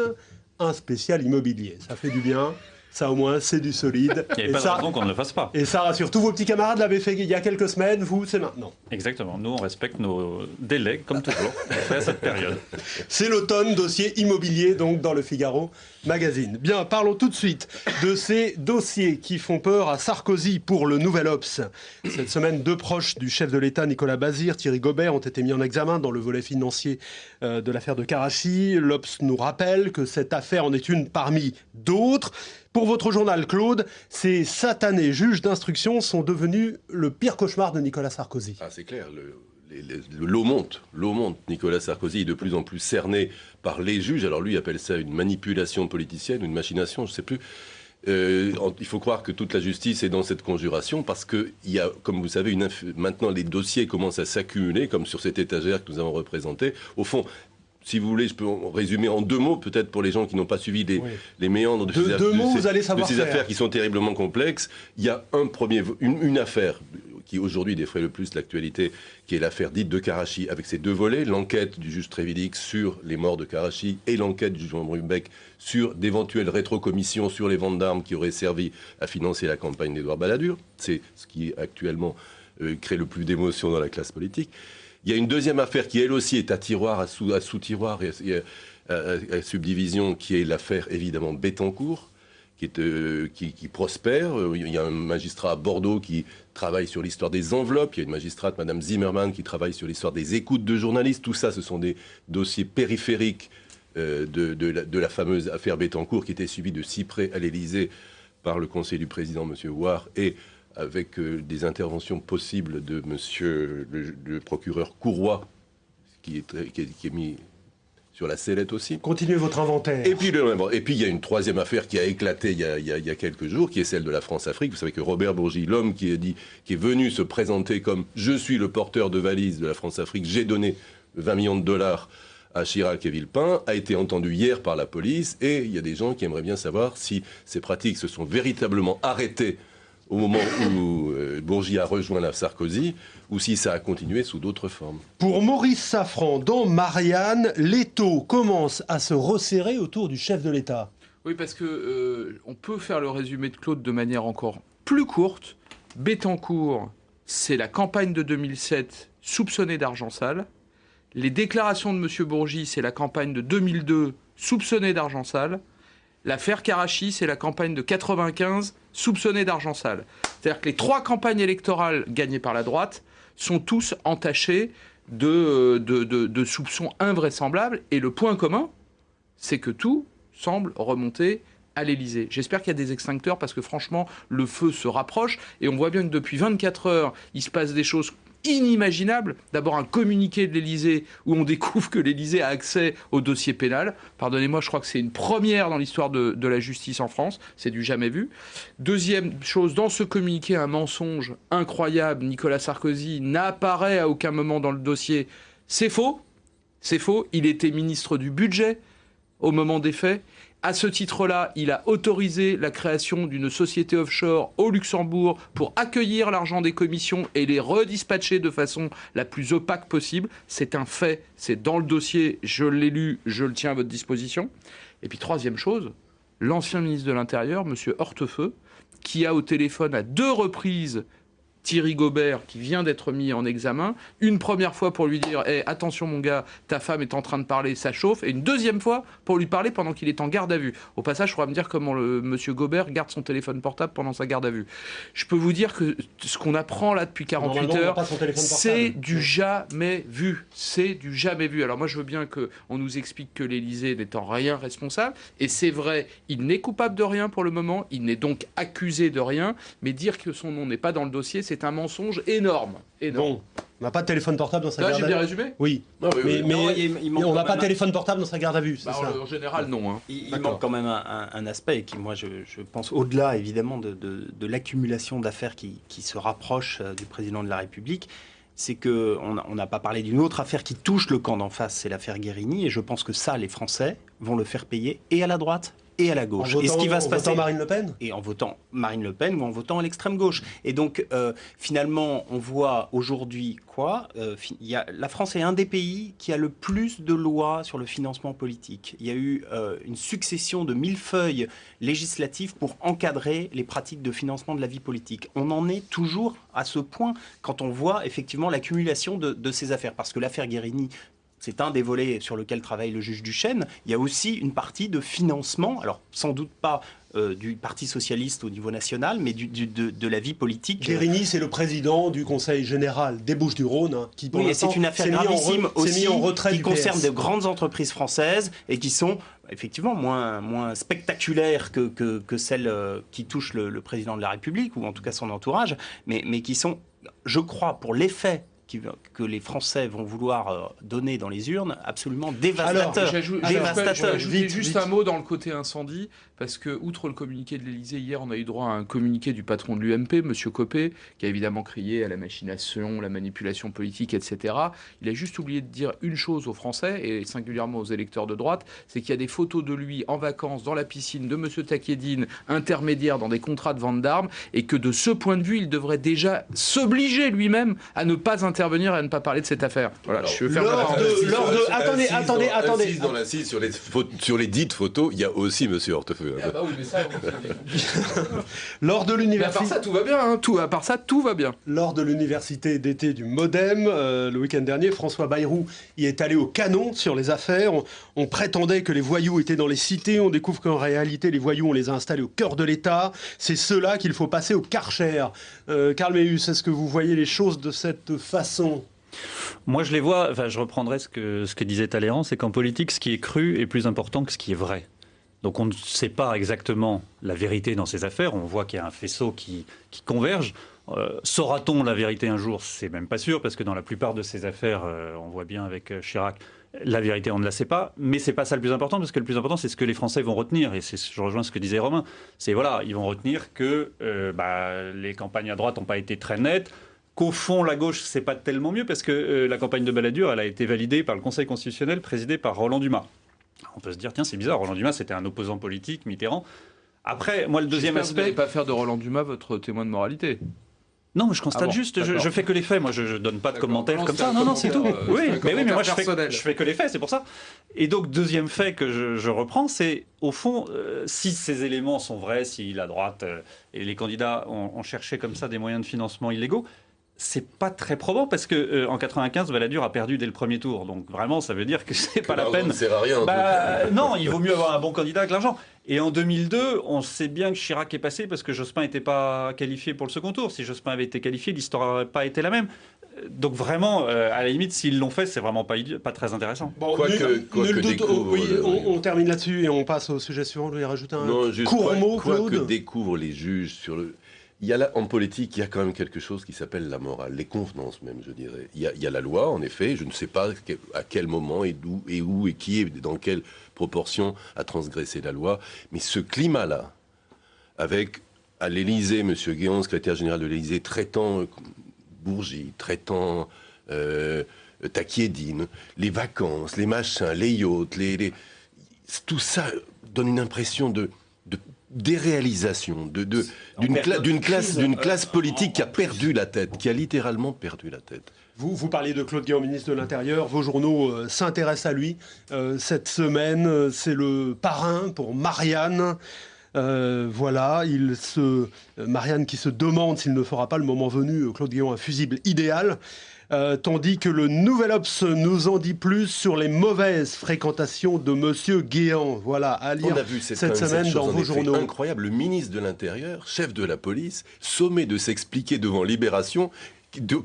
un spécial immobilier. Ça fait du bien. Ça, au moins, c'est du solide. Il n'y avait pas de raison qu'on ne le fasse pas. Et ça rassure. Tous vos petits camarades l'avaient fait il y a quelques semaines. Vous, c'est maintenant. Exactement. Nous, on respecte nos délais, comme toujours. On fait à cette période. C'est l'automne, dossier immobilier, donc, dans le Figaro Magazine. Bien, parlons tout de suite de ces dossiers qui font peur à Sarkozy pour le Nouvel Obs. Cette semaine, 2 proches du chef de l'État, Nicolas Bazir, Thierry Gaubert, ont été mis en examen dans le volet financier de l'affaire de Karachi. L'Obs nous rappelle que cette affaire en est une parmi d'autres. Pour votre journal, Claude, ces satanés juges d'instruction sont devenus le pire cauchemar de Nicolas Sarkozy. Ah, c'est clair. L'eau monte. L'eau monte. Nicolas Sarkozy est de plus en plus cerné par les juges. Alors lui appelle ça une manipulation politicienne, une machination, je ne sais plus. Il faut croire que toute la justice est dans cette conjuration parce qu'il y a, comme vous savez, maintenant les dossiers commencent à s'accumuler, comme sur cette étagère que nous avons représentée. Au fond, si vous voulez, je peux résumer en 2 mots, peut-être pour les gens qui n'ont pas suivi les méandres de ces affaires qui sont terriblement complexes. Il y a une affaire qui aujourd'hui défraie le plus l'actualité, qui est l'affaire dite de Karachi, avec ses 2 volets, l'enquête du juge Trévidic sur les morts de Karachi et l'enquête du juge Van Ruymbeck sur d'éventuelles rétrocommissions sur les ventes d'armes qui auraient servi à financer la campagne d'Édouard Balladur. C'est ce qui actuellement crée le plus d'émotion dans la classe politique. Il y a une deuxième affaire qui, elle aussi, est à tiroir, à sous-tiroir et à subdivision, qui est l'affaire, évidemment, Bettencourt, qui prospère. Il y a un magistrat à Bordeaux qui travaille sur l'histoire des enveloppes. Il y a une magistrate, Madame Zimmermann, qui travaille sur l'histoire des écoutes de journalistes. Tout ça, ce sont des dossiers périphériques de la fameuse affaire Bettencourt, qui était suivie de si près à l'Élysée par le conseil du président, M. Ouar, et avec des interventions possibles de monsieur le procureur Courroy, qui est mis sur la sellette aussi. Continuez votre inventaire. Et puis il y a une troisième affaire qui a éclaté il y a quelques jours, qui est celle de la France-Afrique. Vous savez que Robert Bourgi, l'homme qui est venu se présenter comme « je suis le porteur de valise de la France-Afrique, j'ai donné 20 millions de dollars à Chirac et Villepin », a été entendu hier par la police. Et il y a des gens qui aimeraient bien savoir si ces pratiques se sont véritablement arrêtées au moment où Bourgi a rejoint la Sarkozy, ou si ça a continué sous d'autres formes. Pour Maurice Safran, dans Marianne, l'étau commence à se resserrer autour du chef de l'État. Oui, parce que on peut faire le résumé de Claude de manière encore plus courte. Bettencourt, c'est la campagne de 2007 soupçonnée d'argent sale. Les déclarations de M. Bourgi, c'est la campagne de 2002 soupçonnée d'argent sale. L'affaire Karachi, c'est la campagne de 95 soupçonnée d'argent sale. C'est-à-dire que les 3 campagnes électorales gagnées par la droite sont tous entachées de soupçons invraisemblables. Et le point commun, c'est que tout semble remonter à l'Élysée. J'espère qu'il y a des extincteurs parce que franchement, le feu se rapproche. Et on voit bien que depuis 24 heures, il se passe des choses inimaginable. D'abord un communiqué de l'Élysée où on découvre que l'Élysée a accès au dossier pénal. Pardonnez-moi, je crois que c'est une première dans l'histoire de la justice en France. C'est du jamais vu. Deuxième chose, dans ce communiqué, un mensonge incroyable. Nicolas Sarkozy n'apparaît à aucun moment dans le dossier. C'est faux. C'est faux. Il était ministre du budget au moment des faits. À ce titre-là, il a autorisé la création d'une société offshore au Luxembourg pour accueillir l'argent des commissions et les redispatcher de façon la plus opaque possible. C'est un fait, c'est dans le dossier, je l'ai lu, je le tiens à votre disposition. Et puis troisième chose, l'ancien ministre de l'Intérieur, M. Hortefeux, qui a au téléphone à 2 reprises Thierry Gaubert, qui vient d'être mis en examen, une première fois pour lui dire hey, « attention mon gars, ta femme est en train de parler, ça chauffe », et une deuxième fois pour lui parler pendant qu'il est en garde à vue. Au passage, il faudra me dire comment monsieur Gaubert garde son téléphone portable pendant sa garde à vue. Je peux vous dire que ce qu'on apprend là depuis 48 heures, c'est du jamais vu. C'est du jamais vu. Alors moi, je veux bien qu'on nous explique que l'Élysée n'est en rien responsable, et c'est vrai, il n'est coupable de rien pour le moment, il n'est donc accusé de rien, mais dire que son nom n'est pas dans le dossier, c'est un mensonge énorme. Bon, on n'a pas de téléphone portable dans sa garde à vue. J'ai bien résumé ? Oui. Non, mais on n'a pas de téléphone portable dans sa garde à vue, c'est ça ? En général, non. Hein. Il manque quand même un aspect qui, moi, je pense, au-delà, évidemment, de l'accumulation d'affaires qui se rapprochent du président de la République, c'est qu'on n'a pas parlé d'une autre affaire qui touche le camp d'en face, c'est l'affaire Guérini, et je pense que ça, les Français vont le faire payer et à la droite et à la gauche. En votant Marine Le Pen ? Et en votant Marine Le Pen ou en votant à l'extrême gauche. Et donc, finalement, on voit aujourd'hui quoi la France est un des pays qui a le plus de lois sur le financement politique. Il y a eu une succession de millefeuilles législatives pour encadrer les pratiques de financement de la vie politique. On en est toujours à ce point quand on voit effectivement l'accumulation de ces affaires. Parce que l'affaire Guérini, c'est un des volets sur lequel travaille le juge Duchesne. Il y a aussi une partie de financement, alors sans doute pas du Parti socialiste au niveau national, mais de la vie politique. Guérini, c'est le président du Conseil général des Bouches-du-Rhône, qui pour l'instant c'est une affaire gravissime aussi, qui concerne de grandes entreprises françaises et qui sont effectivement moins spectaculaires que celles qui touchent le président de la République, ou en tout cas son entourage, mais qui sont, je crois, pour l'effet que les Français vont vouloir donner dans les urnes, absolument dévastateur. J'ajoute juste un mot dans le côté incendie, parce que, outre le communiqué de l'Élysée, hier, on a eu droit à un communiqué du patron de l'UMP, M. Copé, qui a évidemment crié à la machination, la manipulation politique, etc. Il a juste oublié de dire une chose aux Français, et singulièrement aux électeurs de droite, c'est qu'il y a des photos de lui en vacances dans la piscine de M. Takedine, intermédiaire dans des contrats de vente d'armes, et que de ce point de vue, il devrait déjà s'obliger lui-même à ne pas intervenir et à ne pas parler de cette affaire. Voilà, je ferme la parenthèse. Attendez. Dans l'incise sur les dites photos, il y a aussi M. Hortefeux. Ah bah oui, mais ça, lors de l'université. À part ça, tout va bien. À part ça, tout va bien. Lors de l'université d'été du Modem, le week-end dernier, François Bayrou y est allé au canon sur les affaires. On prétendait que les voyous étaient dans les cités. On découvre qu'en réalité, les voyous, on les a installés au cœur de l'État. C'est ceux-là qu'il faut passer au Karcher. Karl Meeus, est-ce que vous voyez les choses de cette façon ? Moi, je les vois, je reprendrai ce que disait Talleyrand, c'est qu'en politique, ce qui est cru est plus important que ce qui est vrai. Donc on ne sait pas exactement la vérité dans ces affaires, on voit qu'il y a un faisceau qui converge. Saura-t-on la vérité un jour ? C'est même pas sûr, parce que dans la plupart de ces affaires, on voit bien avec Chirac, la vérité on ne la sait pas, mais c'est pas ça le plus important, parce que le plus important c'est ce que les Français vont retenir, et je rejoins ce que disait Romain, c'est ils vont retenir que les campagnes à droite n'ont pas été très nettes, qu'au fond, la gauche, c'est pas tellement mieux, parce que la campagne de Balladur, elle a été validée par le Conseil constitutionnel, présidé par Roland Dumas. On peut se dire, tiens, c'est bizarre, Roland Dumas, c'était un opposant politique, Mitterrand. Après, moi, le deuxième aspect... Vous n'allez pas faire de Roland Dumas votre témoin de moralité. Non, mais je constate juste, je fais que les faits. Moi, je donne pas de commentaires comme ça. Non, c'est tout. Mais moi, je fais que les faits, c'est pour ça. Et donc, deuxième fait que je reprends, c'est, au fond, si ces éléments sont vrais, si la droite et les candidats ont cherché comme ça des moyens de financement illégaux, c'est pas très probant, parce que en 95, Balladur a perdu dès le premier tour. Donc vraiment, ça veut dire que c'est pas la peine. Ça ne sert à rien. Non, il vaut mieux avoir un bon candidat que l'argent. Et en 2002, on sait bien que Chirac est passé parce que Jospin n'était pas qualifié pour le second tour. Si Jospin avait été qualifié, l'histoire n'aurait pas été la même. Donc vraiment, à la limite, s'ils l'ont fait, c'est vraiment pas très intéressant. Bon, on termine là-dessus et on passe au sujet suivant. Je vais rajouter un court mot, Claude. Quoi que découvrent les juges sur le... en politique, il y a quand même quelque chose qui s'appelle la morale, les convenances même, je dirais. Il y a la loi, en effet, je ne sais pas à quel moment et où et qui est dans quelle proportion a transgressé la loi, mais ce climat-là, avec à l'Élysée, M. Guéant, secrétaire général de l'Élysée, traitant Bourgi, traitant Taquiédine, les vacances, les machins, les yachts, tout ça donne une impression de déréalisation, d'une classe politique qui a perdu la tête, qui a littéralement perdu la tête. Vous parliez de Claude Guéant, ministre de l'Intérieur. Vos journaux s'intéressent à lui. Cette semaine, c'est le parrain pour Marianne. Marianne qui se demande s'il ne fera pas le moment venu, Claude Guéant, un fusible idéal. Tandis que le Nouvel Obs nous en dit plus sur les mauvaises fréquentations de Monsieur Guéant. Voilà, à lire cette semaine dans vos journaux. Incroyable, le ministre de l'Intérieur, chef de la police, sommé de s'expliquer devant Libération,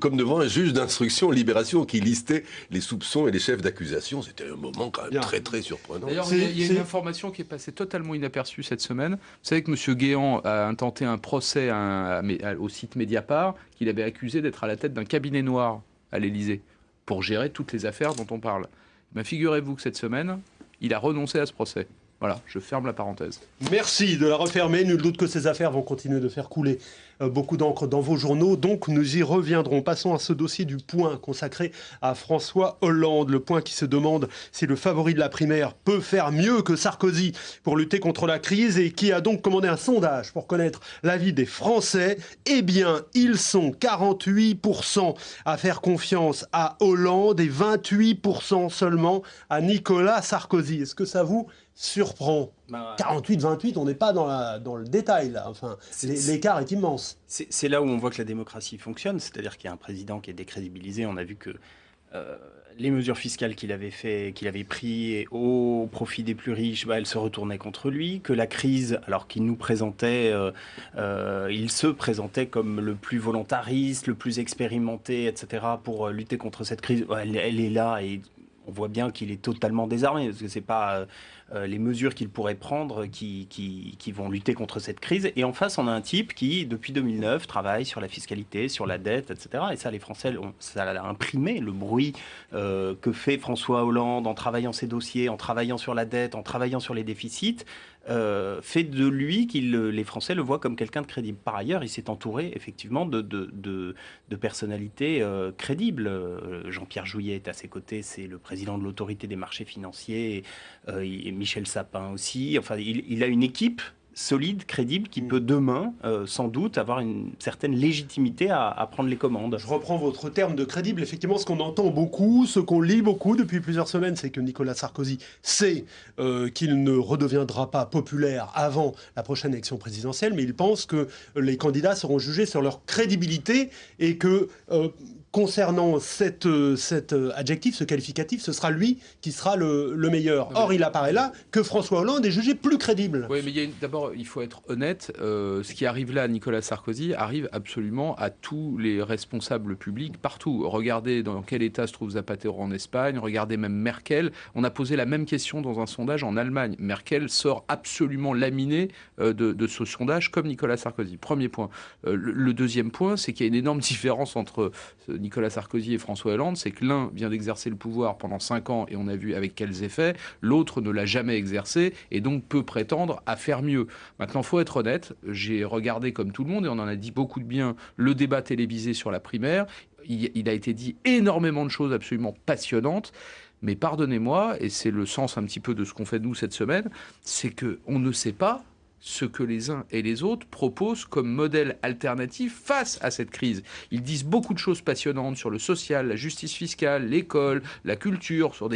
comme devant un juge d'instruction Libération qui listait les soupçons et les chefs d'accusation. C'était un moment quand même très très surprenant. D'ailleurs, il y a une information qui est passée totalement inaperçue cette semaine. Vous savez que M. Guéant a intenté un procès au site Mediapart, qu'il avait accusé d'être à la tête d'un cabinet noir à l'Élysée pour gérer toutes les affaires dont on parle. Mais figurez-vous que cette semaine, il a renoncé à ce procès. Voilà, je ferme la parenthèse. Merci de la refermer. Nul doute que ces affaires vont continuer de faire couler beaucoup d'encre dans vos journaux, donc nous y reviendrons. Passons à ce dossier du Point consacré à François Hollande. Le Point qui se demande si le favori de la primaire peut faire mieux que Sarkozy pour lutter contre la crise et qui a donc commandé un sondage pour connaître l'avis des Français. Eh bien, ils sont 48% à faire confiance à Hollande et 28% seulement à Nicolas Sarkozy. Est-ce que ça vous surprend? 48-28, on n'est pas dans le détail là. Enfin, l'écart est immense. C'est là où on voit que la démocratie fonctionne, c'est-à-dire qu'il y a un président qui est décrédibilisé. On a vu que les mesures fiscales qu'il avait prises au profit des plus riches, elles se retournaient contre lui, que la crise, alors qu'il nous présentait, il se présentait comme le plus volontariste, le plus expérimenté, etc., pour lutter contre cette crise. Elle est là et on voit bien qu'il est totalement désarmé, parce que c'est pas les mesures qu'il pourrait prendre qui vont lutter contre cette crise. Et en face, on a un type qui, depuis 2009, travaille sur la fiscalité, sur la dette, etc. Et ça, les Français, ça a imprimé le bruit que fait François Hollande en travaillant ses dossiers, en travaillant sur la dette, en travaillant sur les déficits, fait de lui les Français le voient comme quelqu'un de crédible. Par ailleurs, il s'est entouré effectivement de personnalités crédibles. Jean-Pierre Jouyet est à ses côtés, c'est le président de l'autorité des marchés financiers, et Michel Sapin aussi. Enfin, il a une équipe solide, crédible, qui peut demain, sans doute, avoir une certaine légitimité à prendre les commandes. Je reprends votre terme de crédible. Effectivement, ce qu'on entend beaucoup, ce qu'on lit beaucoup depuis plusieurs semaines, c'est que Nicolas Sarkozy sait qu'il ne redeviendra pas populaire avant la prochaine élection présidentielle, mais il pense que les candidats seront jugés sur leur crédibilité et que... concernant cet adjectif, ce qualificatif, ce sera lui qui sera le meilleur. Or, il apparaît là que François Hollande est jugé plus crédible. Oui, mais d'abord, il faut être honnête. Ce qui arrive là à Nicolas Sarkozy arrive absolument à tous les responsables publics partout. Regardez dans quel état se trouve Zapatero en Espagne. Regardez même Merkel. On a posé la même question dans un sondage en Allemagne. Merkel sort absolument laminée de ce sondage comme Nicolas Sarkozy. Premier point. Le deuxième point, c'est qu'il y a une énorme différence entre Nicolas Sarkozy et François Hollande, c'est que l'un vient d'exercer le pouvoir pendant 5 ans et on a vu avec quels effets, l'autre ne l'a jamais exercé et donc peut prétendre à faire mieux. Maintenant, il faut être honnête, j'ai regardé comme tout le monde et on en a dit beaucoup de bien le débat télévisé sur la primaire. Il a été dit énormément de choses absolument passionnantes. Mais pardonnez-moi, et c'est le sens un petit peu de ce qu'on fait nous cette semaine, c'est qu'on ne sait pas ce que les uns et les autres proposent comme modèle alternatif face à cette crise. Ils disent beaucoup de choses passionnantes sur le social, la justice fiscale, l'école, la culture, sur des